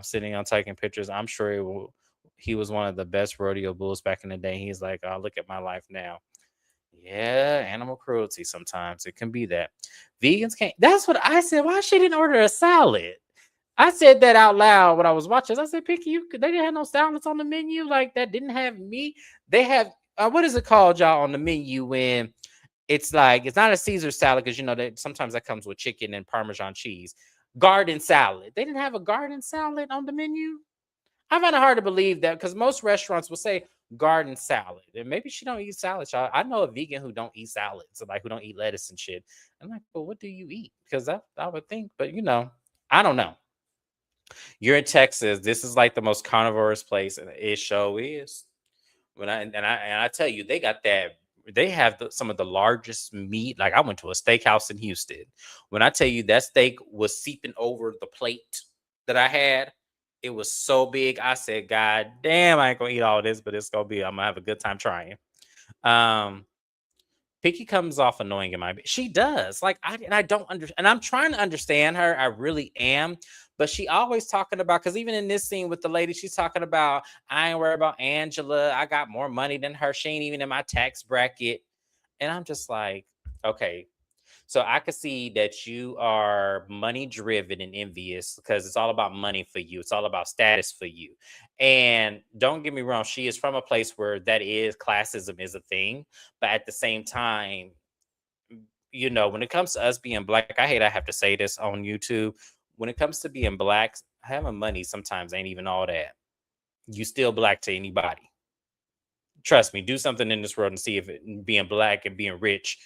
sitting on taking pictures. I'm sure he was one of the best rodeo bulls back in the day. He's like, oh, look at my life now. Yeah, animal cruelty sometimes. It can be that. Vegans can't. That's what I said. Why she didn't order a salad? I said that out loud when I was watching. I said, Picky, they didn't have no salads on the menu. Like, that didn't have meat. They have, what is it called, y'all, on the menu when it's like, it's not a Caesar salad, because, that sometimes that comes with chicken and Parmesan cheese. Garden salad. They didn't have a garden salad on the menu. I find it hard to believe that, because most restaurants will say garden salad, and maybe she don't eat salad, y'all. I know a vegan who don't eat salads, like who don't eat lettuce and shit. I'm like, well, what do you eat? Because I would think, but I don't know. You're in Texas. This is like the most carnivorous place, and it show is. When I tell you, they got that. They have some of the largest meat. Like, I went to a steakhouse in Houston. When I tell you that steak was seeping over the plate that I had, it was so big. I said, God damn, I ain't gonna eat all this, but I'm gonna have a good time trying. Picky comes off annoying in my. She does. Like, I don't understand. And I'm trying to understand her. I really am. But she always talking about, because even in this scene with the lady, she's talking about, I ain't worried about Angela. I got more money than her. She ain't even in my tax bracket. And I'm just like, okay. So I could see that you are money driven and envious because it's all about money for you. It's all about status for you. And don't get me wrong, she is from a place where that is classism is a thing. But at the same time, when it comes to us being black, I hate I have to say this on YouTube. When it comes to being black, having money sometimes ain't even all that. You still black to anybody. Trust me, do something in this world and see if being black and being rich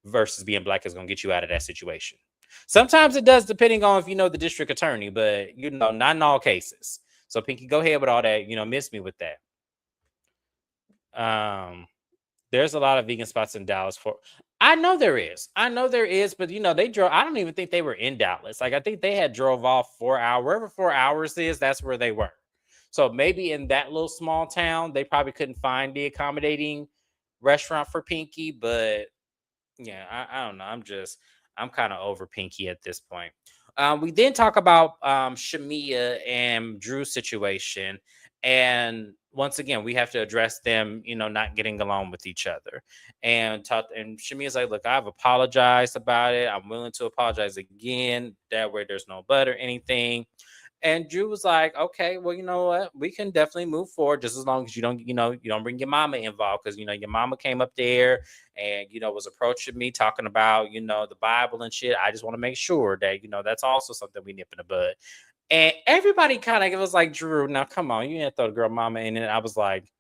versus being black is going to get you out of that situation. Sometimes it does, depending on if you know the district attorney, but not in all cases. So Pinky, go ahead with all that. Miss me with that. There's a lot of vegan spots in Dallas for. I know there is. But they drove. I don't even think they were in Dallas. Like I think they had drove off 4 hours. Wherever 4 hours is, that's where they were. So maybe in that little small town, they probably couldn't find the accommodating restaurant for Pinky. But yeah, I don't know. I'm kind of over Pinky at this point. We then talk about Shamia and Drew's situation. And once again, we have to address them, not getting along with each other. And Shamia's like, look, I've apologized about it. I'm willing to apologize again. That way there's no but or anything. And Drew was like, okay, well, you know what? We can definitely move forward just as long as you don't bring your mama involved. Cause your mama came up there and, was approaching me talking about, the Bible and shit. I just want to make sure that, that's also something we nip in the bud. And everybody kind of was like, Drew, now come on, you didn't throw the girl mama in it. I was like,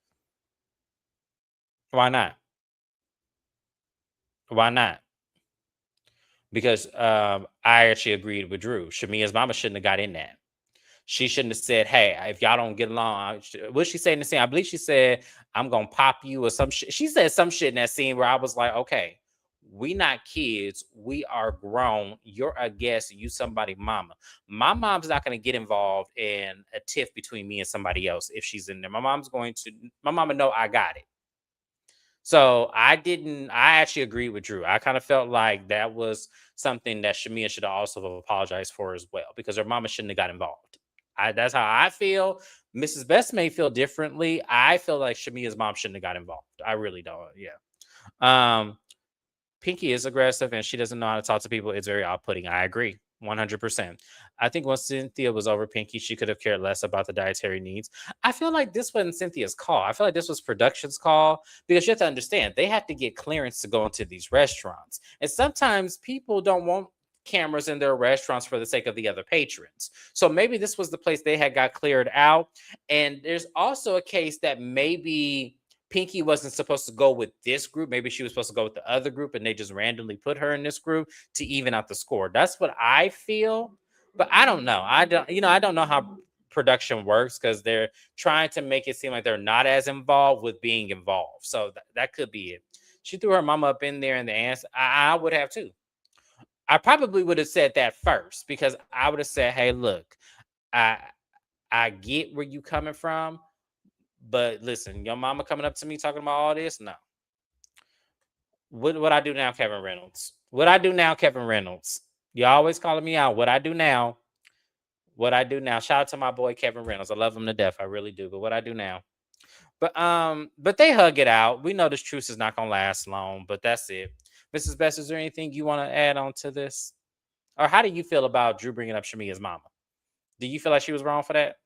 why not? Why not? Because I actually agreed with Drew. Shamia's mama shouldn't have got in that. She shouldn't have said, "Hey, if y'all don't get along," what she said in the scene? I believe she said, "I'm gonna pop you" or some shit. She said some shit in that scene where I was like, "Okay, we not kids. We are grown. You're a guest. You somebody mama. My mom's not gonna get involved in a tiff between me and somebody else if she's in there. My mom's going to. My mama know I got it." So I didn't. I actually agree with Drew. I kind of felt like that was something that Shamia should have also apologized for as well, because her mama shouldn't have got involved. That's how I feel. Mrs. Best may feel differently. I feel like Shamia's mom shouldn't have got involved. I really don't. Yeah. Um, Pinky is aggressive and she doesn't know how to talk to people. It's very off-putting. I agree. 100%. I think once Cynthia was over Pinky, she could have cared less about the dietary needs. I feel like this wasn't Cynthia's call. I feel like this was production's call, because you have to understand they have to get clearance to go into these restaurants. And sometimes people don't want cameras in their restaurants for the sake of the other patrons. So maybe this was the place they had got cleared out. And there's also a case that maybe Pinky wasn't supposed to go with this group. Maybe she was supposed to go with the other group and they just randomly put her in this group to even out the score. That's what I feel. But I don't know. I don't know how production works, because they're trying to make it seem like they're not as involved with being involved. So that could be it. She threw her mama up in there, and the answer, I would have too. I probably would have said that first, because I would have said, hey, look, I I get where you coming from, but listen, your mama coming up to me talking about all this? No. What I do now, Kevin Reynolds? What I do now, Kevin Reynolds? You always calling me out. What I do now? What I do now? Shout out to my boy Kevin Reynolds. I love him to death. I really do. But what I do now? But they hug it out. We know this truce is not gonna last long, but that's it. Mrs. Best, is there anything you want to add on to this? Or how do you feel about Drew bringing up Shamia's mama? Do you feel like she was wrong for that?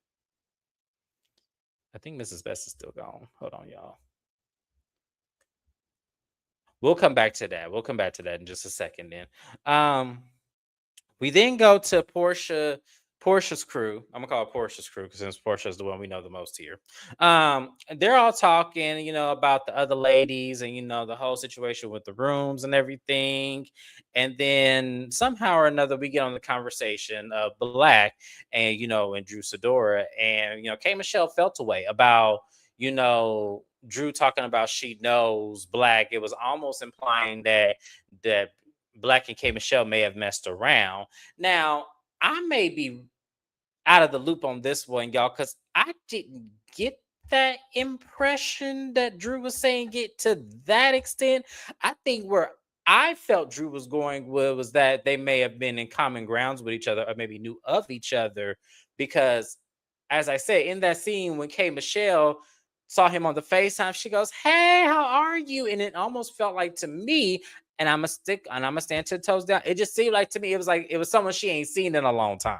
I think Mrs. Best is still gone. Hold on, y'all. We'll come back to that. We'll come back to that in just a second then. We then go to Portia's crew. I'm gonna call it Portia's crew because since Portia's the one we know the most here. They're all talking, about the other ladies and the whole situation with the rooms and everything. And then somehow or another we get on the conversation of Black and and Drew Sidora. And K Michelle felt away about Drew talking about she knows Black. It was almost implying that Black and K Michelle may have messed around. Now, I may be out of the loop on this one, y'all, because I didn't get that impression that Drew was saying it to that extent. I think where I felt Drew was going with was that they may have been in common grounds with each other or maybe knew of each other because, as I said, in that scene when K Michelle saw him on the FaceTime, she goes, "Hey, how are you?" And it almost felt like to me, and I'm a stick and I'm gonna stand 10 toes down. It just seemed like to me it was like it was someone she ain't seen in a long time.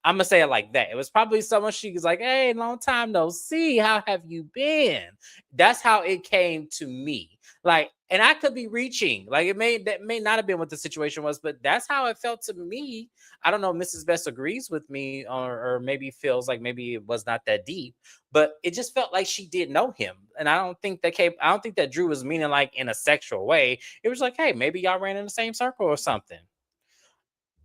I'm gonna say it like that. It was probably someone she was like, "Hey, long time no see. How have you been?" That's how it came to me. Like, and I could be reaching. Like, that may not have been what the situation was, but that's how it felt to me. I don't know if Mrs. Best agrees with me, or maybe feels like maybe it was not that deep, but it just felt like she did know him. And I don't think that Drew was meaning like in a sexual way. It was like, hey, maybe y'all ran in the same circle or something.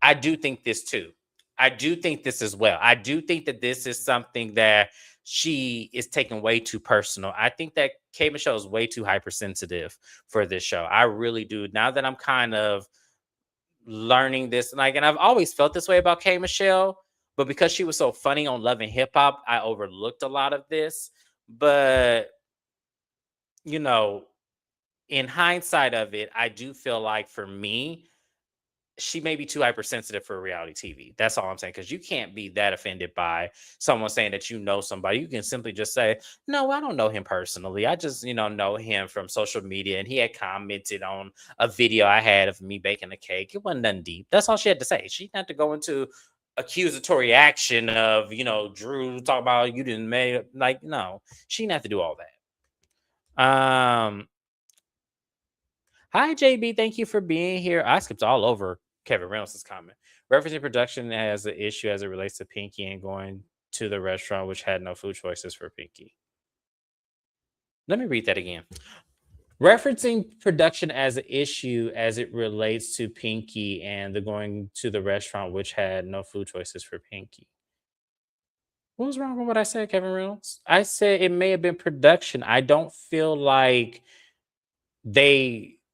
I do think this too. I do think this as well. I do think that this is something that she is taking way too personal. I think that K Michelle is way too hypersensitive for this show. I really do. Now that I'm kind of learning this, like, and I've always felt this way about K Michelle, but because she was so funny on Love and Hip Hop, I overlooked a lot of this. But you know, in hindsight of it, I do feel like for me, she may be too hypersensitive for reality TV. That's all I'm saying. Because you can't be that offended by someone saying that you know somebody. You can simply just say, "No, I don't know him personally. I just, know him from social media, and he had commented on a video I had of me baking a cake. It wasn't nothing deep." That's all she had to say. She didn't have to go into accusatory action of, Drew talk about you didn't make like no. She didn't have to do all that. Hi, JB. Thank you for being here. I skipped all over Kevin Reynolds' comment. Referencing production as an issue as it relates to Pinky and going to the restaurant, which had no food choices for Pinky. Let me read that again. Referencing production as an issue as it relates to Pinky and the going to the restaurant, which had no food choices for Pinky. What was wrong with what I said, Kevin Reynolds? I said it may have been production. I don't feel like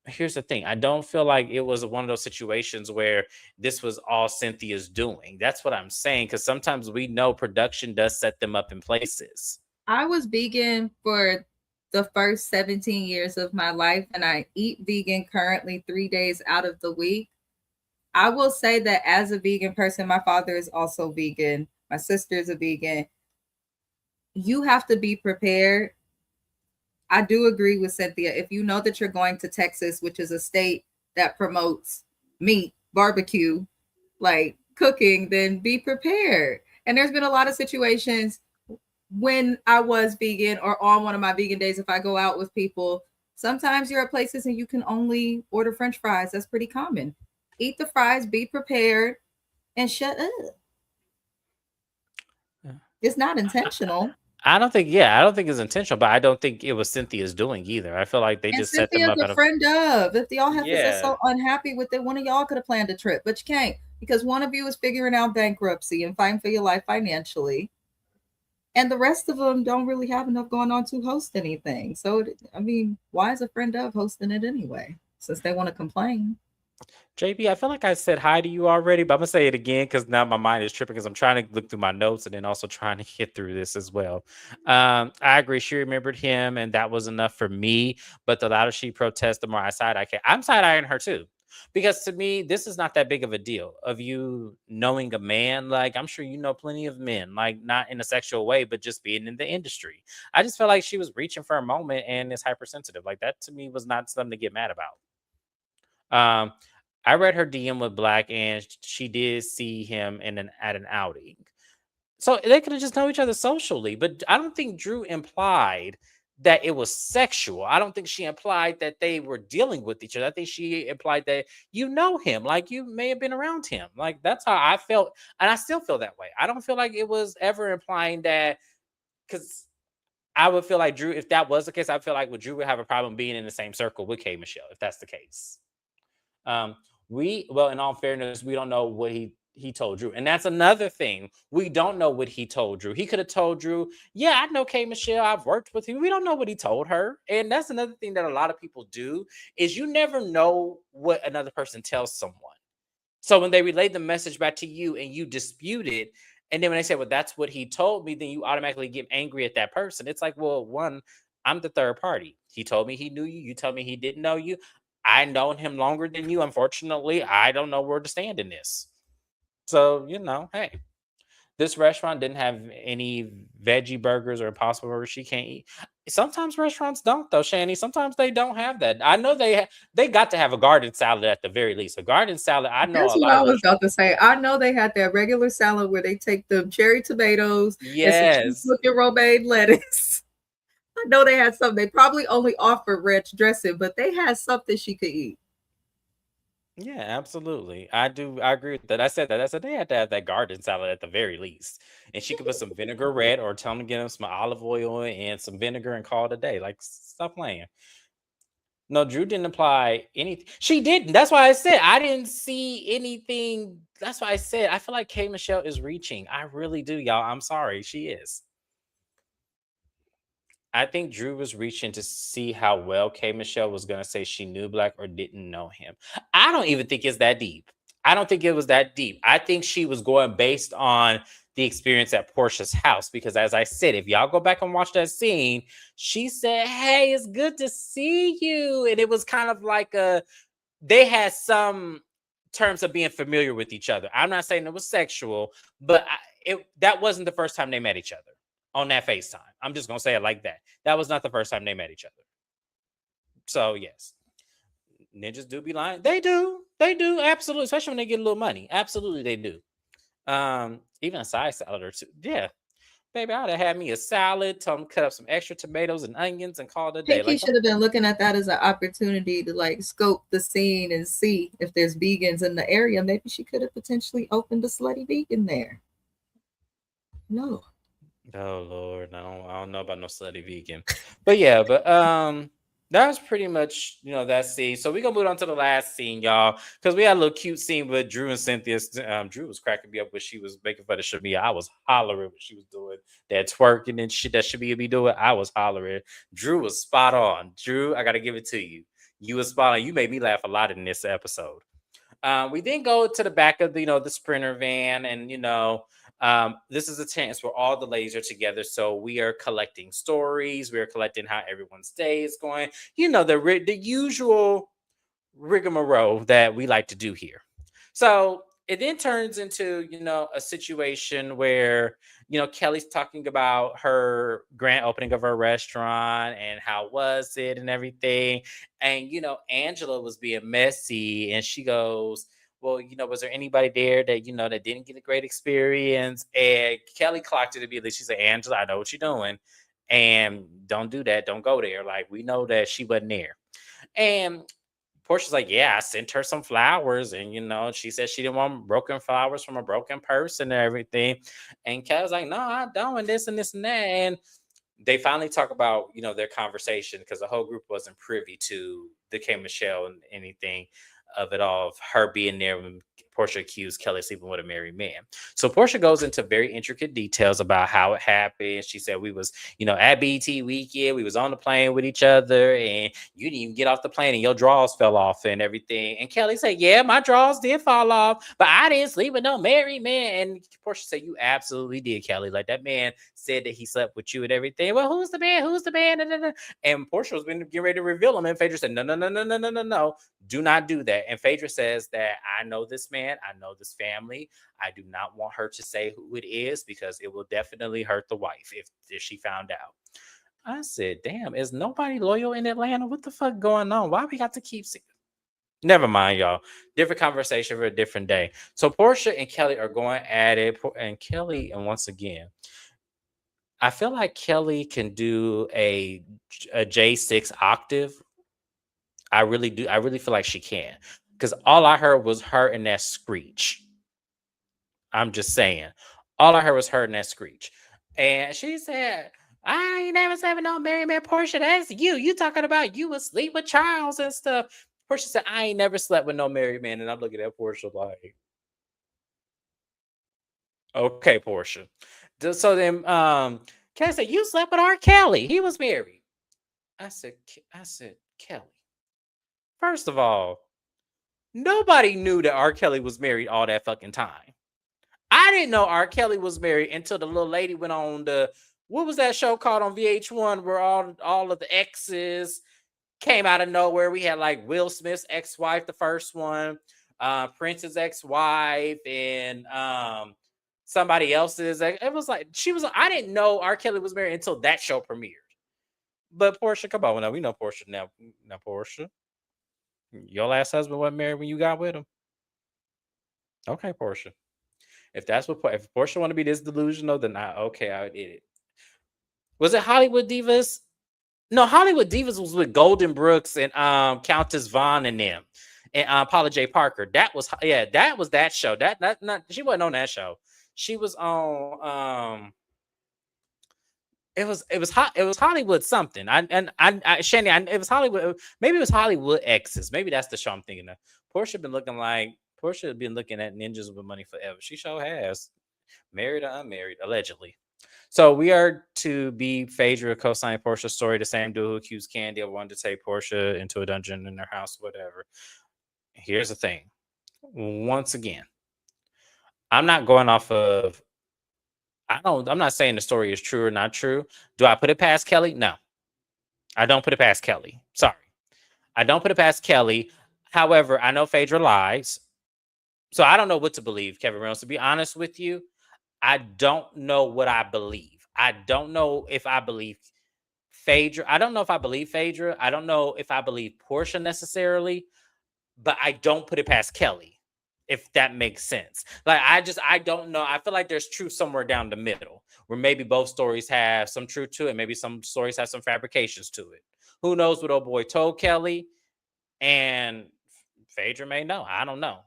here's the thing. I don't feel like it was one of those situations where this was all Cynthia's doing. That's what I'm saying. Because sometimes we know production does set them up in places. I was vegan for the first 17 years of my life, and I eat vegan currently 3 days out of the week. I will say that as a vegan person, my father is also vegan. My sister is a vegan. You have to be prepared. I do agree with Cynthia. If you know that you're going to Texas, which is a state that promotes meat, barbecue, like cooking, then be prepared. And there's been a lot of situations when I was vegan or on one of my vegan days, if I go out with people, sometimes you're at places and you can only order French fries. That's pretty common. Eat the fries, be prepared, and shut up. It's not intentional. I don't think it's intentional, but I don't think it was Cynthia's doing either. I feel like they And just set them Cynthia's up a friend of. If y'all have is yeah. so unhappy with it, one of y'all could have planned a trip, but you can't because one of you is figuring out bankruptcy and fighting for your life financially. And the rest of them don't really have enough going on to host anything. So, I mean, why is a friend of hosting it anyway? Since they want to complain. JB, I feel like I said hi to you already, but I'm gonna say it again because now my mind is tripping because I'm trying to look through my notes and then also trying to get through this as well. I agree. She remembered him, and that was enough for me. But the louder she protests, the more I side eye. I'm side eyeing her too, because to me, this is not that big of a deal of you knowing a man. Like I'm sure you know plenty of men, like not in a sexual way, but just being in the industry. I just felt like she was reaching for a moment and is hypersensitive. Like that to me was not something to get mad about. Um, I read her DM with Black, and she did see him at an outing. So they could have just known each other socially, but I don't think Drew implied that it was sexual. I don't think she implied that they were dealing with each other. I think she implied that you know him, like you may have been around him. Like that's how I felt, and I still feel that way. I don't feel like it was ever implying that because I would feel like Drew, if that was the case, I feel like Drew would have a problem being in the same circle with K Michelle, if that's the case. Um, in all fairness, we don't know what he told Drew, and that's another thing. We don't know what he told Drew. He could have told Drew, "Yeah, I know K Michelle. I've worked with him." We don't know what he told her, and that's another thing that a lot of people do is you never know what another person tells someone. So when they relay the message back to you and you dispute it, and then when they say, "Well, that's what he told me," then you automatically get angry at that person. It's like, well, one, I'm the third party. He told me he knew you. You tell me he didn't know you. I known him longer than you. Unfortunately, I don't know where to stand in this. So, hey, this restaurant didn't have any veggie burgers or impossible burgers she can't eat. Sometimes restaurants don't though, Shani. Sometimes they don't have that. I know they got to have a garden salad at the very least. A garden salad, I know That's a what lot I of was about restaurants. to say. I know they had that regular salad where they take the cherry tomatoes and some cheap Yes. looking romaine lettuce. I know they had something. They probably only offered ranch dressing, but they had something she could eat. Yeah, absolutely. I do. I agree with that. I said that. I said they had to have that garden salad at the very least. And she could put some vinegar red or tell them to get them some olive oil and some vinegar and call it a day. Like, stop playing. No, Drew didn't apply anything. She didn't. That's why I said I didn't see anything. That's why I said I feel like K Michelle is reaching. I really do, y'all. I'm sorry. She is. I think Drew was reaching to see how well K Michelle was going to say she knew Black or didn't know him. I don't even think it's that deep. I don't think it was that deep. I think she was going based on the experience at Portia's house because, as I said, if y'all go back and watch that scene, she said, "Hey, it's good to see you," and it was kind of like they had some terms of being familiar with each other. I'm not saying it was sexual, but that wasn't the first time they met each other on that FaceTime. I'm just gonna say it like that. That was not the first time they met each other. So yes, ninjas do be lying. They do. They do absolutely, especially when they get a little money. Absolutely, they do. Even a side salad or two. Yeah, baby, I'd have had me a salad. Tell them cut up some extra tomatoes and onions and call it a day. Pinky Like, should have been looking at that as an opportunity to like scope the scene and see if there's vegans in the area. Maybe she could have potentially opened a slutty vegan there. No. oh Lord, I don't know about no slutty vegan, but yeah, but that was pretty much that scene. So we gonna move on to the last scene, y'all, because we had a little cute scene with Drew and Cynthia. Drew was cracking me up when she was making fun of Shamia. I was hollering when she was doing that twerking and shit that Shamia be doing. I was hollering. Drew was spot on. Drew, I gotta give it to you. You was spot on. You made me laugh a lot in this episode. We then go to the back of the Sprinter van, and this is a chance where all the ladies are together. So we are collecting stories. We are collecting how everyone's day is going. The usual rigmarole that we like to do here. So it then turns into a situation where Kelly's talking about her grand opening of her restaurant and how was it and everything, and Angela was being messy, and she goes, well, was there anybody there that that didn't get a great experience? And Kelly clocked it immediately. She said, Angela, I know what you're doing, and don't do that, don't go there. Like, we know that she wasn't there. And Portia's like, yeah, I sent her some flowers, and she said she didn't want broken flowers from a broken person and everything. And Kelly's like, no, I don't, and this and this and that. And they finally talk about their conversation, because the whole group wasn't privy to the K Michelle and anything of it all, of her being there when Portia accused Kelly of sleeping with a married man. So Portia goes into very intricate details about how it happened. She said, we was at BT weekend, we was on the plane with each other, and you didn't even get off the plane and your drawers fell off and everything. And Kelly said, yeah, my drawers did fall off, but I didn't sleep with no married man. And Portia said, you absolutely did, Kelly. Like, that man said that he slept with you and everything. Well, who's the man? Who's the man? And Portia was getting ready to reveal him, and Phaedra said, no, no, no, no, no, no, no, no. Do not do that. And Phaedra says that I know this man, I know this family. I do not want her to say who it is, because it will definitely hurt the wife if she found out. I said, damn, is nobody loyal in Atlanta? What the fuck going on? Why we got to keep Never mind, y'all. Different conversation for a different day. So Portia and Kelly are going at it. And Kelly, and once again, I feel like Kelly can do a J6 octave. I really do. I really feel like she can. Because all I heard was her and that screech. I'm just saying. All I heard was her and that screech. And she said, I ain't never said no married man. Portia, that's you. You talking about you asleep with Charles and stuff. Portia said, I ain't never slept with no married man. And I'm looking at Portia like, okay, Portia. So then Kelly said, you slept with R. Kelly. He was married. I said, Kelly, first of all, nobody knew that R. Kelly was married all that fucking time. I didn't know R. Kelly was married until the little lady went on what was that show called on VH1 where all of the exes came out of nowhere. We had like Will Smith's ex-wife, the first one, Prince's ex-wife, and somebody else's. It was like she was. I didn't know R. Kelly was married until that show premiered. But Portia, come on, now we know Portia now. Now Portia, your last husband wasn't married when you got with him. Okay, Portia. If that's what if Portia want to be this delusional, then I did it. Was it Hollywood Divas? No, Hollywood Divas was with Golden Brooks and Countess Vaughn and them, and Paula J. Parker. That was that was that show. That not she wasn't on that show. She was on it was Hollywood something. Shani, it was Hollywood. Maybe it was Hollywood Exes. Maybe that's the show I'm thinking of. Portia been looking like Portia had been looking at ninjas with money forever. She sure has, married or unmarried, allegedly. So we are to be Phaedra co-signing Portia's story. The same dude who accused Candy of wanting to take Portia into a dungeon in their house, whatever. Here's the thing. Once again, I'm not going off of. I'm not saying the story is true or not true. Do I put it past Kelly? No, I don't put it past Kelly. Sorry, I don't put it past Kelly. However, I know Phaedra lies, so I don't know what to believe. Kevin Reynolds, to be honest with you, I don't know what I believe. I don't know if I believe Phaedra. I don't know if I believe Phaedra. I don't know if I believe Portia necessarily, but I don't put it past Kelly, if that makes sense. Like, I don't know. I feel like there's truth somewhere down the middle where maybe both stories have some truth to it. Maybe some stories have some fabrications to it. Who knows what old boy told Kelly? And Phaedra may know. I don't know.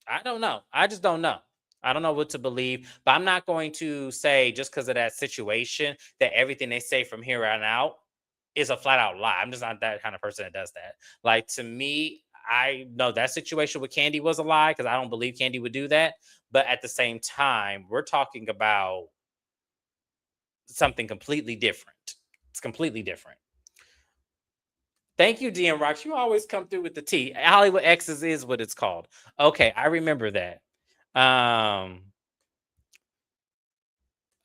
I don't know. I just don't know. I don't know what to believe, but I'm not going to say just because of that situation that everything they say from here on out is a flat out lie. I'm just not that kind of person that does that. Like, to me, I know that situation with Candy was a lie because I don't believe Candy would do that. But at the same time, we're talking about something completely different. It's completely different. Thank you, DM Rocks. You always come through with the T. Hollywood X's is what it's called. Okay, I remember that.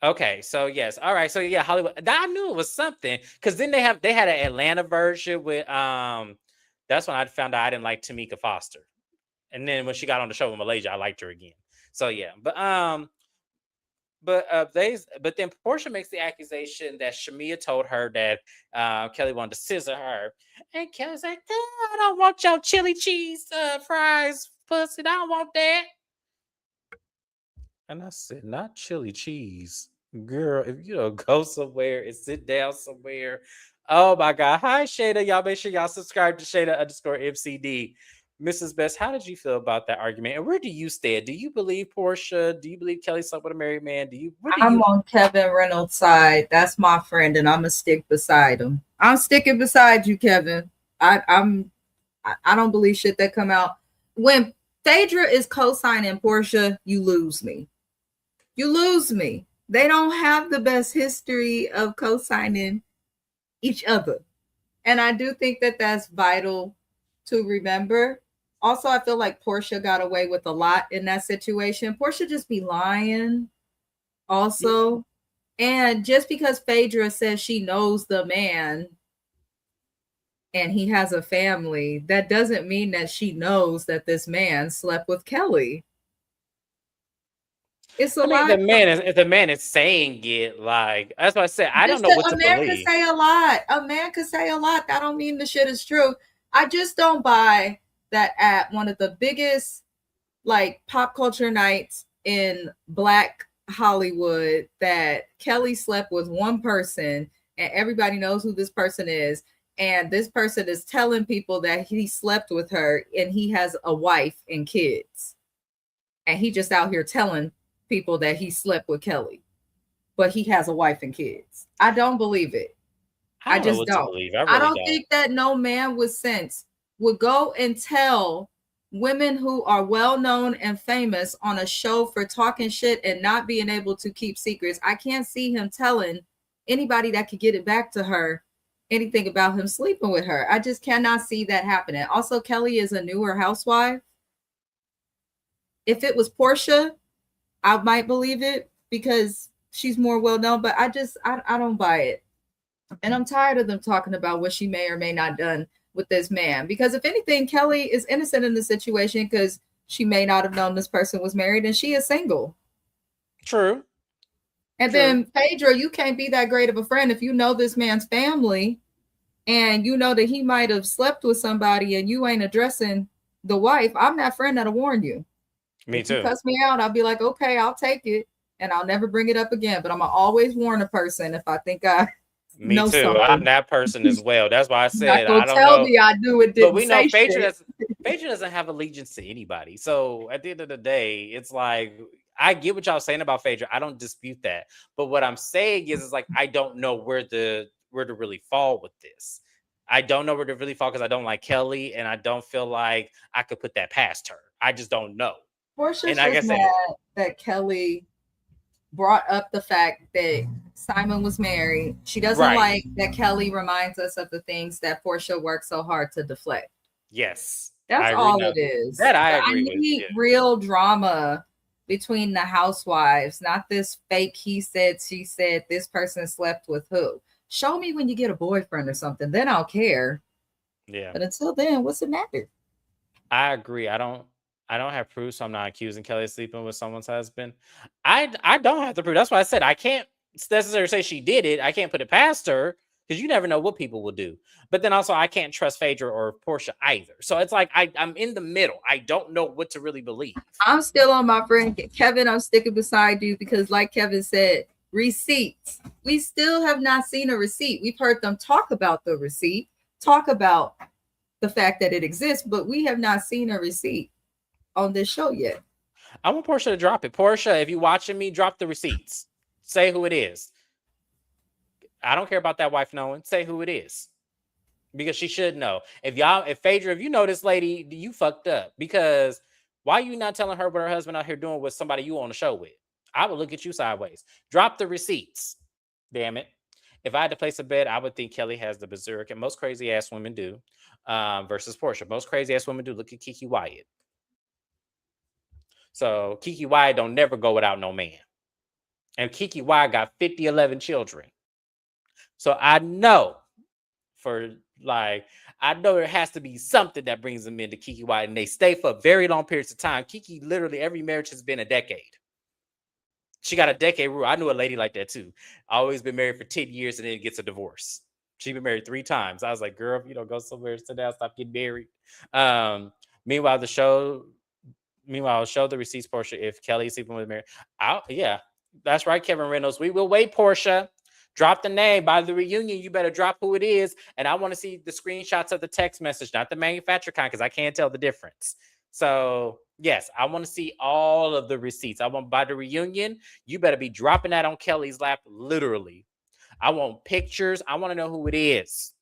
Okay, so yes, all right, so yeah, Hollywood. I knew it was something because then they had an Atlanta version with That's when I found out I didn't like Tamika Foster, and then when she got on the show in Malaysia, I liked her again. So yeah, but then Portia makes the accusation that Shamia told her that Kelly wanted to scissor her, and Kelly's like, "No, I don't want your chili cheese fries, pussy. I don't want that." And I said, "Not chili cheese, girl. If you don't go somewhere and sit down somewhere." Oh my God! Hi Shana, y'all make sure y'all subscribe to Shana_MCD. Mrs. Best, how did you feel about that argument? And where do you stand? Do you believe Portia? Do you believe Kelly slept with a married man? I'm on Kevin Reynolds' side. That's my friend, and I'm gonna stick beside him. I'm sticking beside you, Kevin. I don't believe shit that come out. When Phaedra is co-signing Portia, you lose me. You lose me. They don't have the best history of co-signing each other. And I do think that that's vital to remember. Also, I feel like Portia got away with a lot in that situation. Portia just be lying also. And just because Phaedra says she knows the man and he has a family, that doesn't mean that she knows that this man slept with Kelly. It's a lie. The man is saying it, like, that's what I said. I don't know what to believe. A man could say a lot. A man could say a lot. That don't mean the shit is true. I just don't buy that at one of the biggest like pop culture nights in Black Hollywood that Kelly slept with one person and everybody knows who this person is. And this person is telling people that he slept with her and he has a wife and kids. And he just out here telling people that he slept with Kelly, but he has a wife and kids. I don't believe it. I just don't. I don't think that no man with sense would go and tell women who are well known and famous on a show for talking shit and not being able to keep secrets. I can't see him telling anybody that could get it back to her anything about him sleeping with her. I just cannot see that happening. Also, Kelly is a newer housewife. If it was Portia, I might believe it because she's more well known, but I don't buy it. And I'm tired of them talking about what she may or may not done with this man. Because if anything, Kelly is innocent in the situation because she may not have known this person was married and she is single. True. And True. then Phaedra, you can't be that great of a friend if you know this man's family and you know that he might have slept with somebody and you ain't addressing the wife. I'm that friend that'll warn you. Me If you too. cuss me out, I'll be like, okay, I'll take it, and I'll never bring it up again. But I'm gonna always warn a person if I think I Me know too. I'm something. that person as well. That's why I You're not said gonna I don't tell know. me I knew it But didn't we know say shit. Phaedra doesn't have allegiance to anybody. So at the end of the day, it's like I get what y'all saying about Phaedra. I don't dispute that. But what I'm saying is like I don't know where to really fall with this. I don't know where to really fall because I don't like Kelly and I don't feel like I could put that past her. I just don't know. And Portia's like I just said, mad that Kelly brought up the fact that Simon was married. She doesn't right. like that Kelly reminds us of the things that Portia worked so hard to deflect. Yes. I That's agree. all No, it is. that I But I agree with. need Yeah. real drama between the housewives, not this fake he said, she said, this person slept with who. Show me when you get a boyfriend or something, then I'll care. Yeah. But until then, what's the matter? I agree. I don't have proof, so I'm not accusing Kelly of sleeping with someone's husband. I don't have the proof. That's why I said I can't necessarily say she did it. I can't put it past her because you never know what people will do. But then also I can't trust Phaedra or Portia either. So it's like I'm in the middle. I don't know what to really believe. I'm still on my friend Kevin. I'm sticking beside you because, like Kevin said, receipts. We still have not seen a receipt. We've heard them talk about the receipt, talk about the fact that it exists, but we have not seen a receipt on this show yet. I want Portia to drop it. Portia, if you watching me, drop the receipts. Say who it is. I don't care about that wife knowing. Say who it is. Because she should know. If Phaedra, if you know this lady, you fucked up. Because why are you not telling her what her husband out here doing with somebody you on the show with? I would look at you sideways. Drop the receipts. Damn it. If I had to place a bet, I would think Kelly has the berserk, and most crazy ass women do, versus Portia. Most crazy ass women do. Look at Kiki Wyatt. So Kiki Wyatt don't never go without no man. And Kiki Wyatt got 11 children. So I know I know there has to be something that brings them into Kiki Wyatt, and they stay for very long periods of time. Kiki, literally every marriage has been a decade. She got a decade rule. I knew a lady like that too. Always been married for 10 years and then gets a divorce. She's been married 3 times. I was like, girl, if you don't go somewhere, sit down, stop getting married. Meanwhile, show the receipts, Portia. If Kelly's sleeping with Mary, yeah, that's right, Kevin Reynolds. We will wait, Portia. Drop the name. By the reunion, you better drop who it is. And I want to see the screenshots of the text message, not the manufacturer kind, because I can't tell the difference. So, yes, I want to see all of the receipts. I want by the reunion, you better be dropping that on Kelly's lap, literally. I want pictures. I want to know who it is.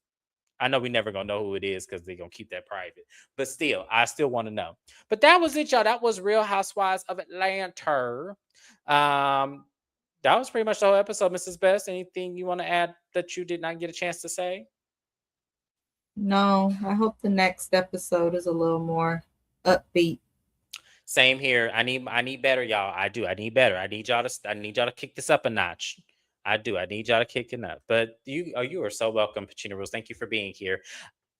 I know we never going to know who it is because they're going to keep that private. But still, I still want to know. But that was it, y'all. That was Real Housewives of Atlanta. That was pretty much the whole episode, Mrs. Best. Anything you want to add that you did not get a chance to say? No, I hope the next episode is a little more upbeat. Same here. I need better, y'all. I do. I need better. I need y'all to kick this up a notch. I do. I need y'all to kick it up. But you are so welcome, Pacino Rules. Thank you for being here.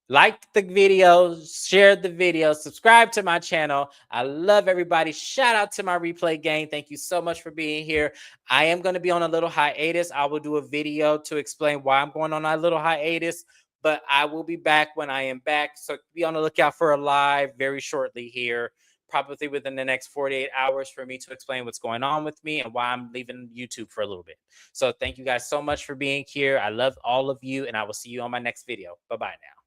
Like the video, share the video, subscribe to my channel. I love everybody. Shout out to my replay gang. Thank you so much for being here. I am going to be on a little hiatus. I will do a video to explain why I'm going on a little hiatus, but I will be back when I am back. So be on the lookout for a live very shortly here, probably within the next 48 hours for me to explain what's going on with me and why I'm leaving YouTube for a little bit. So thank you guys so much for being here. I love all of you, and I will see you on my next video. Bye-bye now.